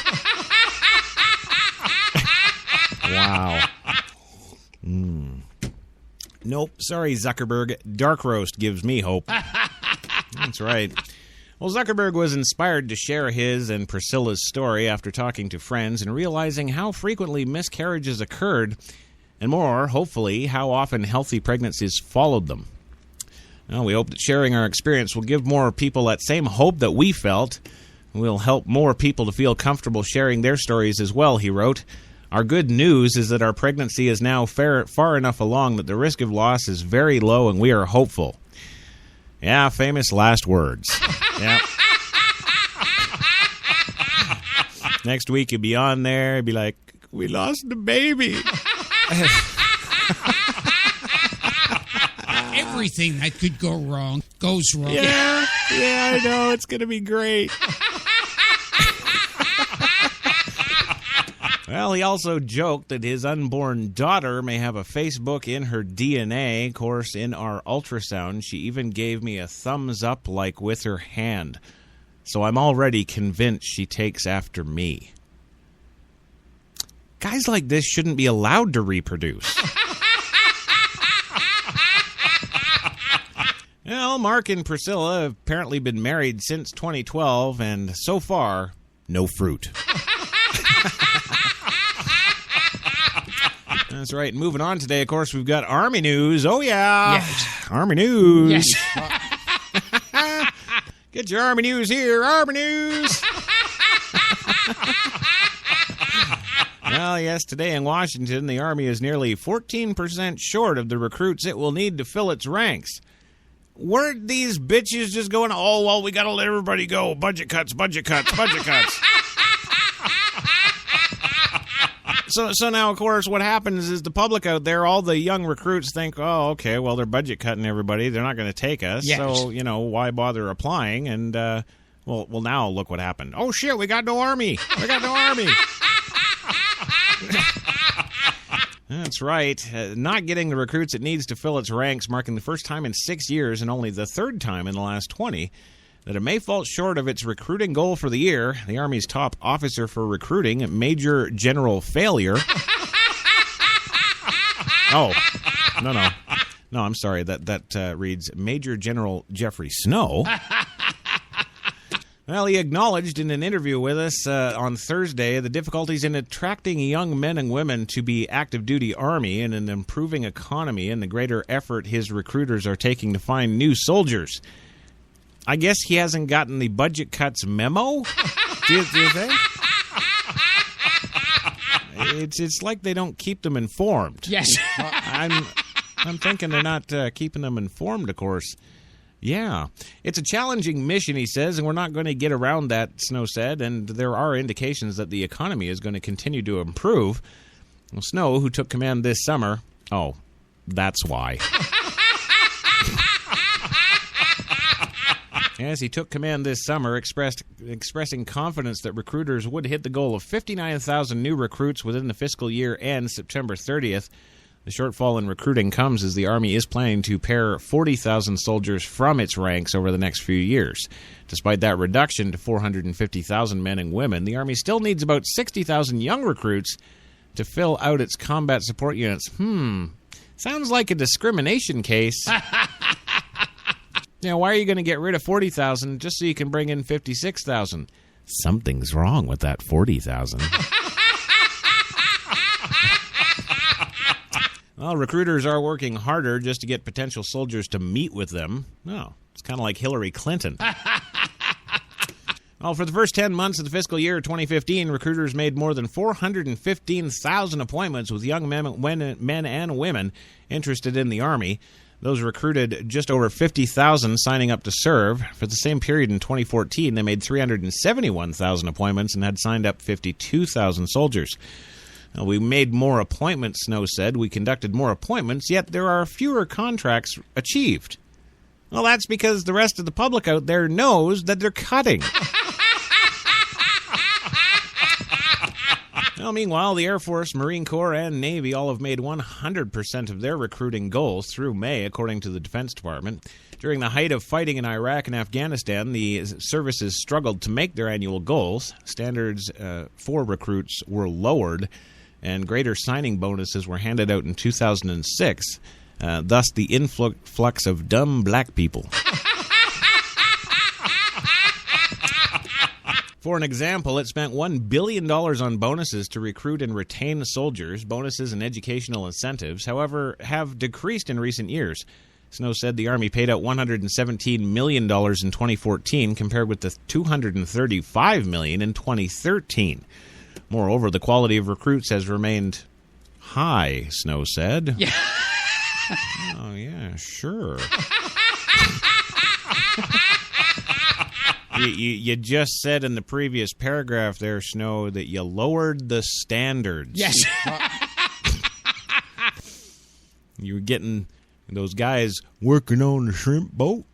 Wow. Nope, sorry, Zuckerberg. Dark roast gives me hope. That's right. Well, Zuckerberg was inspired to share his and Priscilla's story after talking to friends and realizing how frequently miscarriages occurred, and more, hopefully, how often healthy pregnancies followed them. Well, we hope that sharing our experience will give more people that same hope that we felt. We'll help more people to feel comfortable sharing their stories as well, he wrote. Our good news is that our pregnancy is now far enough along that the risk of loss is very low, and we are hopeful. Yeah, famous last words. Yeah. Next week, you'll be on there, you'll be like, we lost the baby. Everything that could go wrong goes wrong. Yeah, I know. It's going to be great. Well, he also joked that his unborn daughter may have a Facebook in her DNA. Of course, in our ultrasound, she even gave me a thumbs up like with her hand. So I'm already convinced she takes after me. Guys like this shouldn't be allowed to reproduce. Well, Mark and Priscilla have apparently been married since 2012, and so far, no fruit. That's right. Moving on today, of course, we've got Army news. Oh, yeah. Yes. Army news. Yes. Get your Army news here. Army news. Well, yes, today in Washington, the Army is nearly 14% short of the recruits it will need to fill its ranks. Weren't these bitches just going, oh, well, we got to let everybody go. Budget cuts, budget cuts, budget cuts. So now, of course, what happens is the public out there, all the young recruits think, oh, okay, well, they're budget cutting everybody. They're not going to take us. Yes. So, why bother applying? And, well, now look what happened. Oh, shit, we got no Army. We got no Army. That's right. Not getting the recruits it needs to fill its ranks, marking the first time in 6 years and only the third time in the last 20 that it may fall short of its recruiting goal for the year. The Army's top officer for recruiting, Major General Failure. Oh, no. No, I'm sorry. That reads Major General Jeffrey Snow. Well, he acknowledged in an interview with us on Thursday the difficulties in attracting young men and women to be active duty Army and an improving economy and the greater effort his recruiters are taking to find new soldiers. I guess he hasn't gotten the budget cuts memo? Do you think? It's like they don't keep them informed. Yes. I'm thinking they're not keeping them informed, of course. Yeah. It's a challenging mission, he says, and we're not going to get around that, Snow said, and there are indications that the economy is going to continue to improve. Well, Snow, who took command this summer, oh, that's why. As he took command this summer, expressing confidence that recruiters would hit the goal of 59,000 new recruits within the fiscal year end September 30th. The shortfall in recruiting comes as the Army is planning to pair 40,000 soldiers from its ranks over the next few years. Despite that reduction to 450,000 men and women, the Army still needs about 60,000 young recruits to fill out its combat support units. Sounds like a discrimination case. Now, why are you going to get rid of 40,000 just so you can bring in 56,000? Something's wrong with that 40,000. Well, recruiters are working harder just to get potential soldiers to meet with them. Oh, it's kind of like Hillary Clinton. Well, for the first 10 months of the fiscal year 2015, recruiters made more than 415,000 appointments with young men and women interested in the Army. Those recruited just over 50,000 signing up to serve. For the same period in 2014, they made 371,000 appointments and had signed up 52,000 soldiers. Now, we made more appointments, Snow said. We conducted more appointments, yet there are fewer contracts achieved. Well, that's because the rest of the public out there knows that they're cutting. Well, meanwhile, the Air Force, Marine Corps, and Navy all have made 100% of their recruiting goals through May, according to the Defense Department. During the height of fighting in Iraq and Afghanistan, the services struggled to make their annual goals. Standards for recruits were lowered, and greater signing bonuses were handed out in 2006, thus the influx of dumb black people. For an example, it spent $1 billion on bonuses to recruit and retain soldiers. Bonuses and educational incentives, however, have decreased in recent years. Snow said the Army paid out $117 million in 2014 compared with the $235 million in 2013. Moreover, the quality of recruits has remained high, Snow said. Yeah. Oh, yeah, sure. You just said in the previous paragraph there, Snow, that you lowered the standards. Yes. You were getting those guys working on the shrimp boat.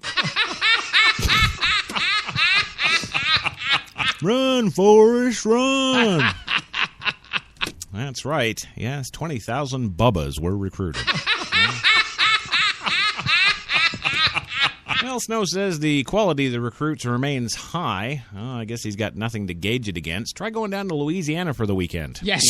Run, Forrest, run. That's right. Yes, 20,000 Bubbas were recruited. Well, Snow says the quality of the recruits remains high. Oh, I guess he's got nothing to gauge it against. Try going down to Louisiana for the weekend. Yes.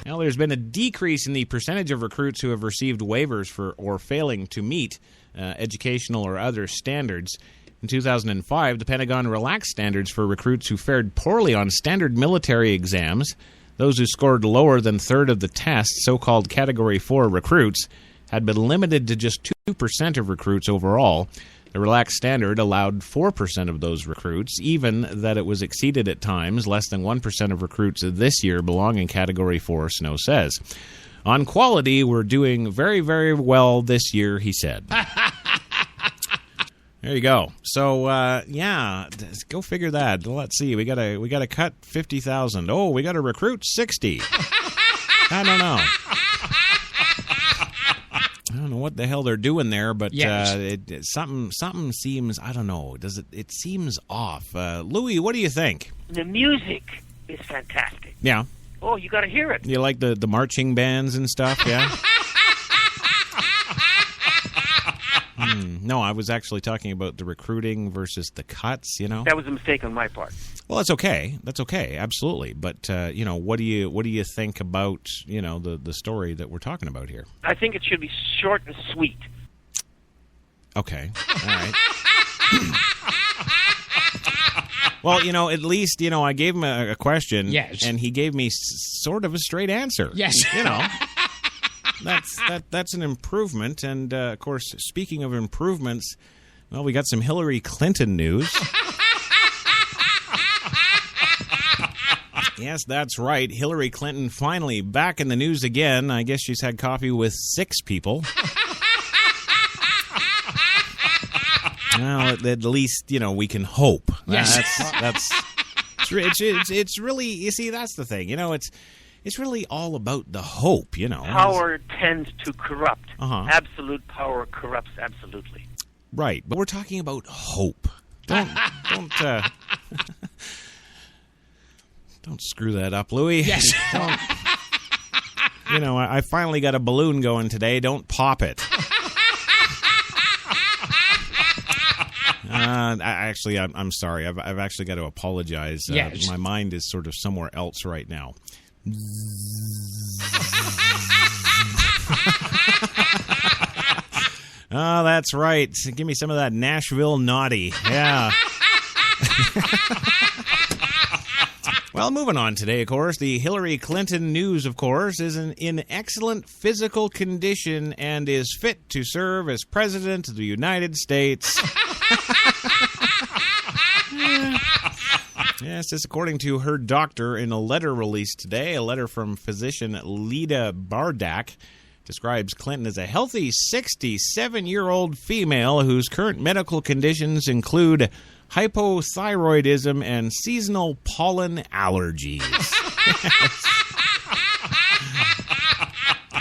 Well, there's been a decrease in the percentage of recruits who have received waivers for or failing to meet educational or other standards. In 2005, the Pentagon relaxed standards for recruits who fared poorly on standard military exams. Those who scored lower than third of the test, so-called Category 4 recruits, had been limited to just 2% of recruits overall. The relaxed standard allowed 4% of those recruits, even that it was exceeded at times. Less than 1% of recruits this year belong in Category 4, Snow says. On quality, we're doing very, very well this year, he said. There you go. So, yeah, go figure that. Let's see. We gotta cut 50,000. Oh, we got to recruit 60. I don't know. I don't know what the hell they're doing there, but something seems, I don't know. It seems off. Louis, what do you think? The music is fantastic. Yeah. Oh, you got to hear it. You like the marching bands and stuff, yeah? No, I was actually talking about the recruiting versus the cuts, you know? That was a mistake on my part. Well, that's okay. That's okay, absolutely. But, you know, what do you think about, you know, the story that we're talking about here? I think it should be short and sweet. Okay. All right. Well, you know, at least, you know, I gave him a question, yes, and he gave me sort of a straight answer. Yes. You know. That's an improvement. And, of course, speaking of improvements, well, we got some Hillary Clinton news. Yes, that's right. Hillary Clinton finally back in the news again. I guess she's had coffee with 6 people. Well, at least, you know, we can hope. Yes. It's really, you see, that's the thing. You know, it's really all about the hope, you know. Power tends to corrupt. Uh-huh. Absolute power corrupts absolutely. Right, but we're talking about hope. Don't screw that up, Louis. Yes. Don't, you know, I finally got a balloon going today. Don't pop it. I'm sorry. I've actually got to apologize. Yes. My mind is sort of somewhere else right now. Oh, that's right. Give me some of that Nashville naughty. Yeah. Well, moving on today, of course, the Hillary Clinton news, of course, is in excellent physical condition and is fit to serve as President of the United States. Yes, this according to her doctor in a letter released today. A letter from physician Leda Bardak describes Clinton as a healthy 67-year-old female whose current medical conditions include hypothyroidism and seasonal pollen allergies.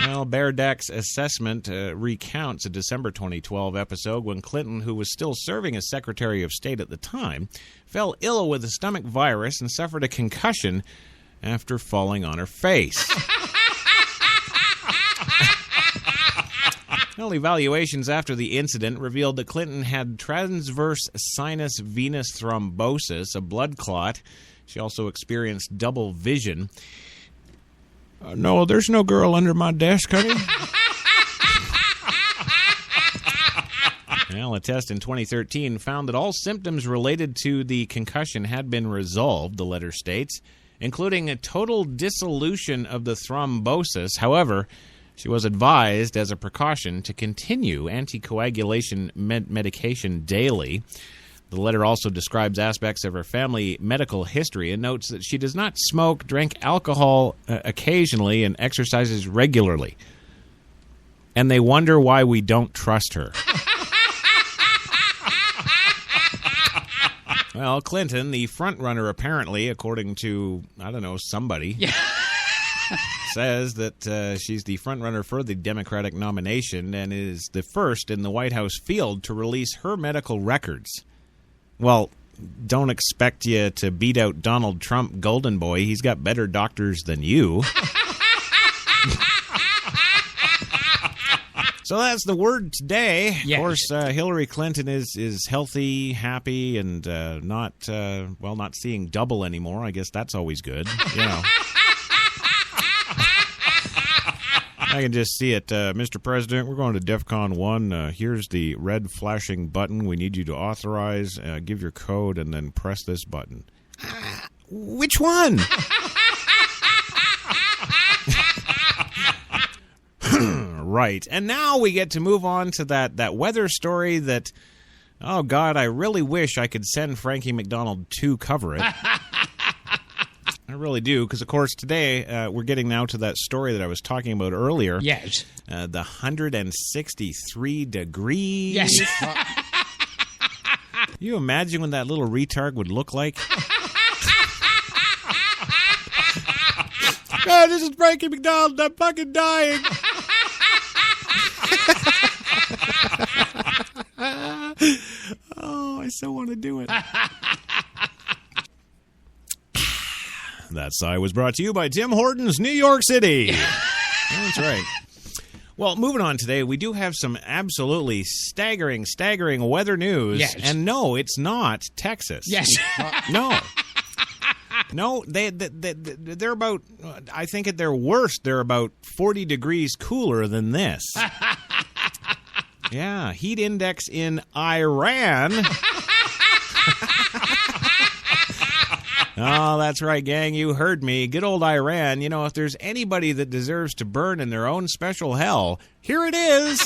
Well, Bardak's assessment recounts a December 2012 episode when Clinton, who was still serving as Secretary of State at the time, fell ill with a stomach virus and suffered a concussion after falling on her face. Well, evaluations after the incident revealed that Clinton had transverse sinus venous thrombosis, a blood clot. She also experienced double vision. No, there's no girl under my desk, honey. Well, a test in 2013 found that all symptoms related to the concussion had been resolved, the letter states, including a total dissolution of the thrombosis. However, she was advised as a precaution to continue anticoagulation medication daily. The letter also describes aspects of her family medical history and notes that she does not smoke, drink alcohol occasionally, and exercises regularly. And they wonder why we don't trust her. Well, Clinton, the front-runner apparently, according to, I don't know, somebody, says that she's the front-runner for the Democratic nomination and is the first in the White House field to release her medical records. Well, don't expect you to beat out Donald Trump, Golden Boy. He's got better doctors than you. So that's the word today. Yes. Of course, Hillary Clinton is healthy, happy, and not seeing double anymore. I guess that's always good. You know. I can just see it. Mr. President, we're going to DEFCON 1. Here's the red flashing button. We need you to authorize, give your code, and then press this button. Which one? Right. And now we get to move on to that weather story that, oh, God, I really wish I could send Frankie McDonald to cover it. I really do, because, of course, today we're getting now to that story that I was talking about earlier. Yes. The 163 degrees. Yes. You imagine what that little retard would look like? God, this is Frankie McDonald. I'm fucking dying. Oh, I so want to do it. That sigh was brought to you by Tim Hortons, New York City. That's right. Well, moving on today, we do have some absolutely staggering weather news. Yes. And no, it's not Texas. Yes. No. No, they're about, I think at their worst, they're about 40 degrees cooler than this. Yeah, heat index in Iran. Oh, that's right, gang. You heard me. Good old Iran. You know, if there's anybody that deserves to burn in their own special hell, here it is.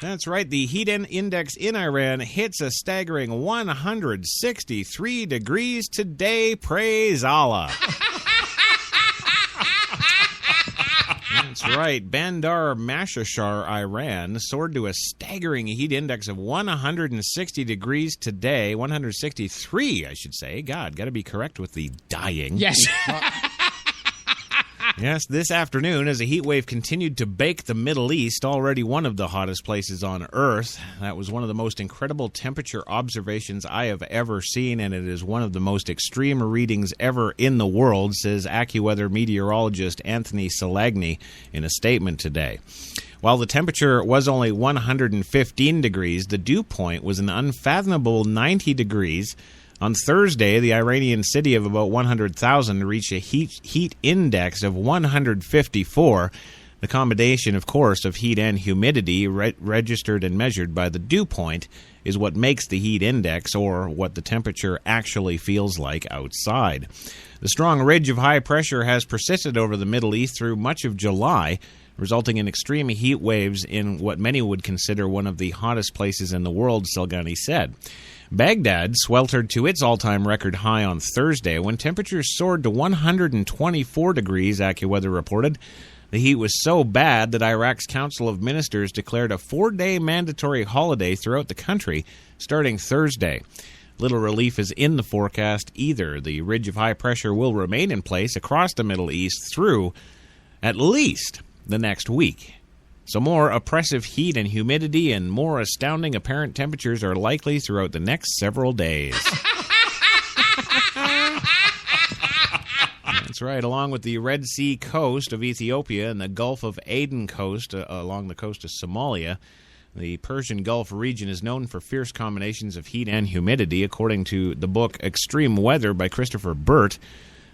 That's right. The heat index in Iran hits a staggering 163 degrees today. Praise Allah. That's right. Bandar Mashashar, Iran, soared to a staggering heat index of 160 degrees today. 163, I should say. God, got to be correct with the dying. Yes. Yes, this afternoon, as a heat wave continued to bake the Middle East, already one of the hottest places on Earth. That was one of the most incredible temperature observations I have ever seen, and it is one of the most extreme readings ever in the world, says AccuWeather meteorologist Anthony Salagny in a statement today. While the temperature was only 115 degrees, the dew point was an unfathomable 90 degrees. On Thursday, the Iranian city of about 100,000 reached a heat index of 154. The combination, of course, of heat and humidity registered and measured by the dew point is what makes the heat index, or what the temperature actually feels like outside. The strong ridge of high pressure has persisted over the Middle East through much of July, resulting in extreme heat waves in what many would consider one of the hottest places in the world, Salgani said. Baghdad sweltered to its all-time record high on Thursday when temperatures soared to 124 degrees, AccuWeather reported. The heat was so bad that Iraq's Council of Ministers declared a 4-day mandatory holiday throughout the country starting Thursday. Little relief is in the forecast either. The ridge of high pressure will remain in place across the Middle East through at least the next week. So more oppressive heat and humidity and more astounding apparent temperatures are likely throughout the next several days. That's right. Along with the Red Sea coast of Ethiopia and the Gulf of Aden coast along the coast of Somalia, the Persian Gulf region is known for fierce combinations of heat and humidity, according to the book Extreme Weather by Christopher Burt.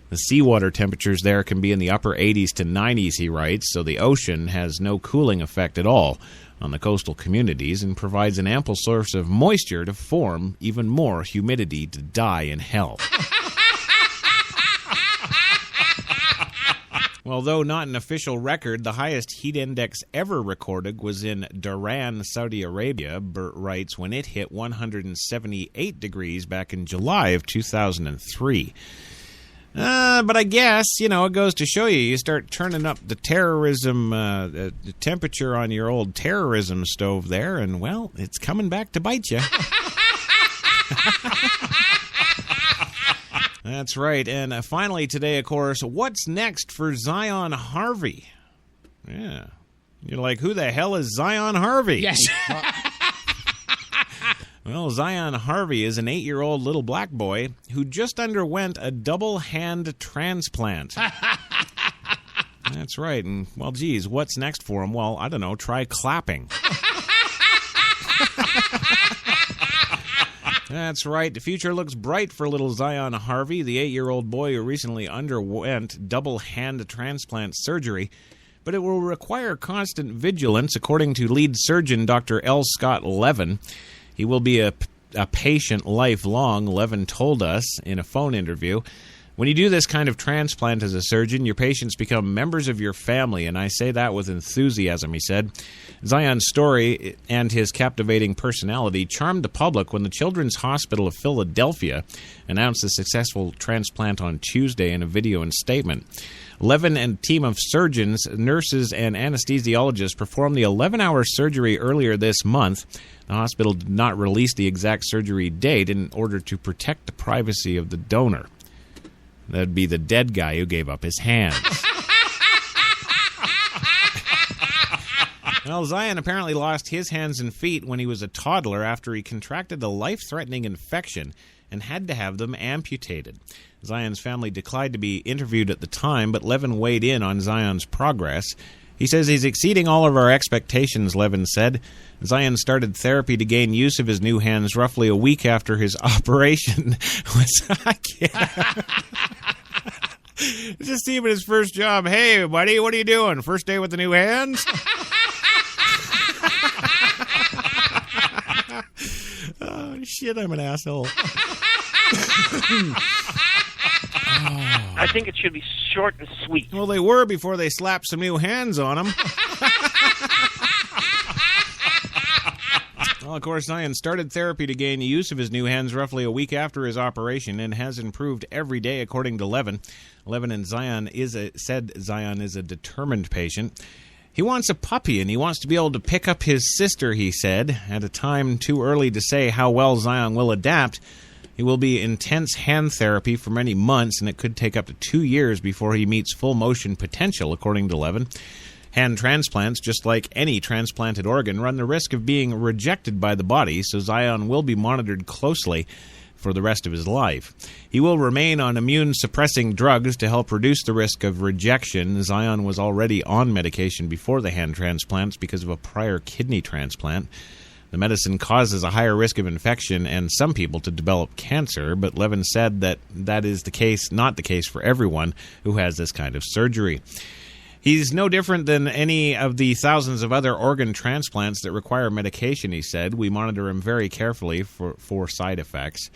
The seawater temperatures there can be in the upper 80s to 90s, he writes, so the ocean has no cooling effect at all on the coastal communities and provides an ample source of moisture to form even more humidity to die in hell. Well, though not an official record, the highest heat index ever recorded was in Dhahran, Saudi Arabia, Burt writes, when it hit 178 degrees back in July of 2003. But I guess, you know, it goes to show you start turning up the terrorism, the temperature on your old terrorism stove there, and, well, it's coming back to bite you. That's right. And finally today, of course, what's next for Zion Harvey? Yeah. You're like, who the hell is Zion Harvey? Yes. Well, Zion Harvey is an 8-year-old little black boy who just underwent a double hand transplant. That's right. And, well, geez, what's next for him? Well, I don't know. Try clapping. That's right. The future looks bright for little Zion Harvey, the 8-year-old boy who recently underwent double hand transplant surgery. But it will require constant vigilance, according to lead surgeon Dr. L. Scott Levin. He will be a patient lifelong, Levin told us in a phone interview. When you do this kind of transplant as a surgeon, your patients become members of your family, and I say that with enthusiasm, he said. Zion's story and his captivating personality charmed the public when the Children's Hospital of Philadelphia announced the successful transplant on Tuesday in a video and statement. Levin and a team of surgeons, nurses, and anesthesiologists performed the 11-hour surgery earlier this month. The hospital did not release the exact surgery date in order to protect the privacy of the donor. That'd be the dead guy who gave up his hands. Well, Zion apparently lost his hands and feet when he was a toddler after he contracted a life-threatening infection and had to have them amputated. Zion's family declined to be interviewed at the time, but Levin weighed in on Zion's progress. He says he's exceeding all of our expectations, Levin said. Zion started therapy to gain use of his new hands roughly a week after his operation. Just see him at his first job. Hey, buddy, what are you doing? First day with the new hands? Oh, shit, I'm an asshole. I think it should be short and sweet. Well, they were before they slapped some new hands on them. Well, of course, Zion started therapy to gain use of his new hands roughly a week after his operation and has improved every day, according to Levin. Levin and said Zion is a determined patient. He wants a puppy, and he wants to be able to pick up his sister, he said. At a time too early to say how well Zion will adapt, he will be intense hand therapy for many months, and it could take up to 2 years before he meets full motion potential, according to Levin. Hand transplants, just like any transplanted organ, run the risk of being rejected by the body, so Zion will be monitored closely for the rest of his life. He will remain on immune-suppressing drugs to help reduce the risk of rejection. Zion was already on medication before the hand transplants because of a prior kidney transplant. The medicine causes a higher risk of infection and some people to develop cancer, but Levin said that is not the case for everyone who has this kind of surgery. He's no different than any of the thousands of other organ transplants that require medication, he said. We monitor him very carefully for side effects.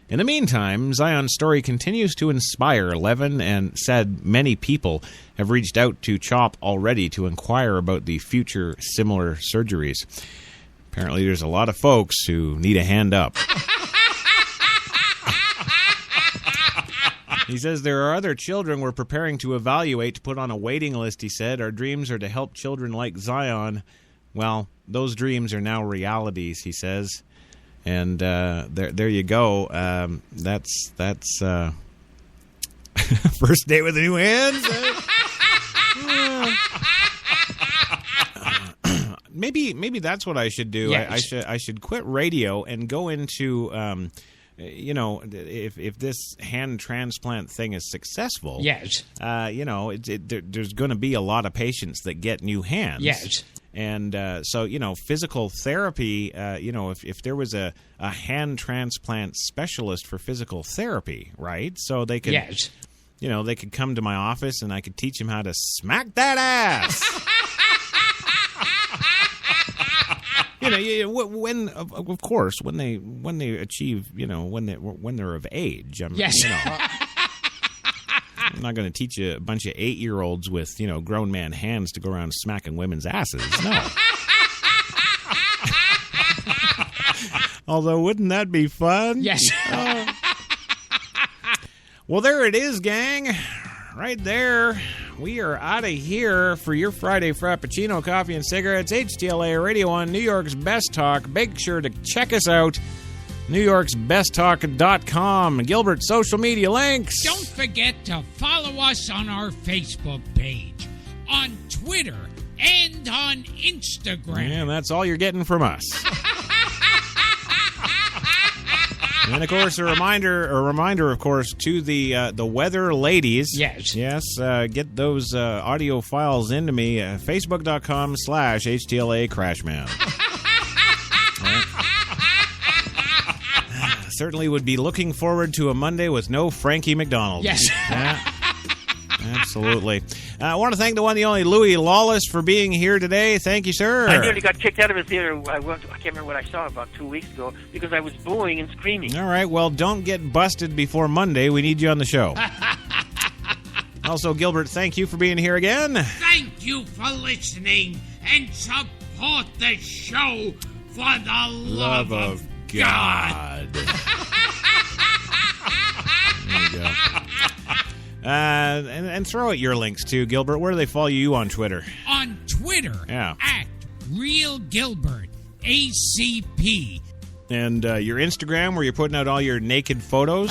In the meantime, Zion's story continues to inspire Levin, and said many people have reached out to CHOP already to inquire about the future similar surgeries. Apparently there's a lot of folks who need a hand up. He says there are other children we're preparing to evaluate to put on a waiting list, he said. Our dreams are to help children like Zion. Well, those dreams are now realities, he says. And there you go. That's first day with the new hands. Maybe that's what I should do. Yes. I should quit radio and go into if this hand transplant thing is successful, yes, there's going to be a lot of patients that get new hands. Yes. And so, physical therapy, if there was a hand transplant specialist for physical therapy, right? So they could, yes, they could come to my office and I could teach them how to smack that ass. When of course when they achieve, when they're of age. Yes. I'm not going to teach a bunch of 8-year-olds with, grown man hands to go around smacking women's asses. No. Although, wouldn't that be fun? Yes. Well, there it is, gang. Right there. We are out of here for your Friday Frappuccino, Coffee and Cigarettes. HTLA Radio on New York's Best Talk. Make sure to check us out. NewYorksBestTalk.com. Gilbert's social media links. Don't forget to follow us on our Facebook page, on Twitter, and on Instagram. And that's all you're getting from us. And of course, a reminder, of course, to the weather ladies. Yes. Get those audio files into me. Facebook.com/HTLA Crashman. Certainly would be looking forward to a Monday with no Frankie McDonald. Yes. Yeah, absolutely. I want to thank the one, the only Louis Lawless for being here today. Thank you, sir. I nearly got kicked out of a theater. I can't remember what I saw about 2 weeks ago because I was booing and screaming. All right, well, don't get busted before Monday. We need you on the show. Also, Gilbert, thank you for being here again. Thank you for listening and support the show for the love of God. There you go. And throw out your links too, Gilbert. Where do they follow you on Twitter? On Twitter, Yeah. at Real Gilbert, ACP. And your Instagram, where you're putting out all your naked photos.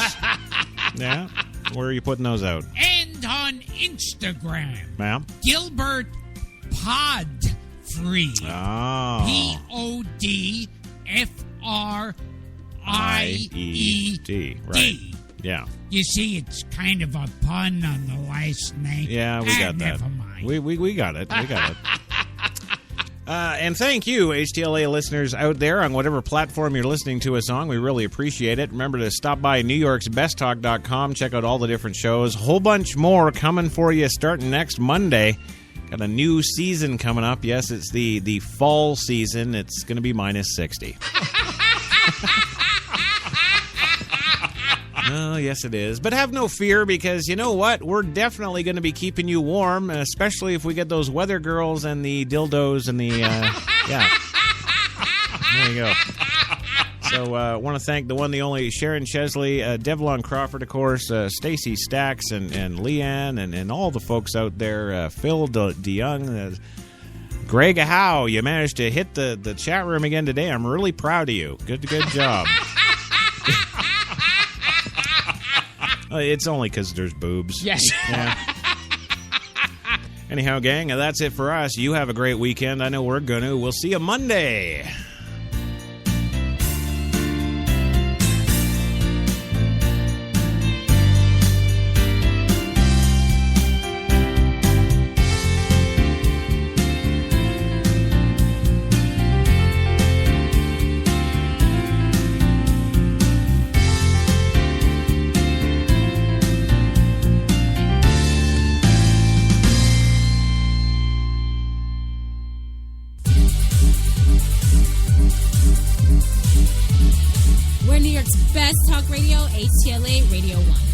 Yeah. Where are you putting those out? And on Instagram, Yeah. Gilbert Podfree. Oh. PODFRIED. Right. Yeah. You see, it's kind of a pun on the last name. Yeah, we got that. Never mind. We got it. We got it. And thank you, HTLA listeners out there on whatever platform you're listening to us on. We really appreciate it. Remember to stop by NewYorksBestTalk.com. Check out all the different shows. A whole bunch more coming for you starting next Monday. Got a new season coming up. Yes, it's the fall season. It's going to be minus 60. Oh, yes, it is. But have no fear, because you know what? We're definitely going to be keeping you warm, especially if we get those weather girls and the dildos and the, yeah. There you go. So I want to thank the one, the only Sharon Chesley, Devlon Crawford, of course, Stacy Stacks and Leanne and all the folks out there, Phil DeYoung, Greg Howe. You managed to hit the chat room again today. I'm really proud of you. Good job. It's only because there's boobs. Yes. Yeah. Anyhow, gang, that's it for us. You have a great weekend. I know we're going to. We'll see you Monday. We're New York's best talk radio, HTLA Radio 1.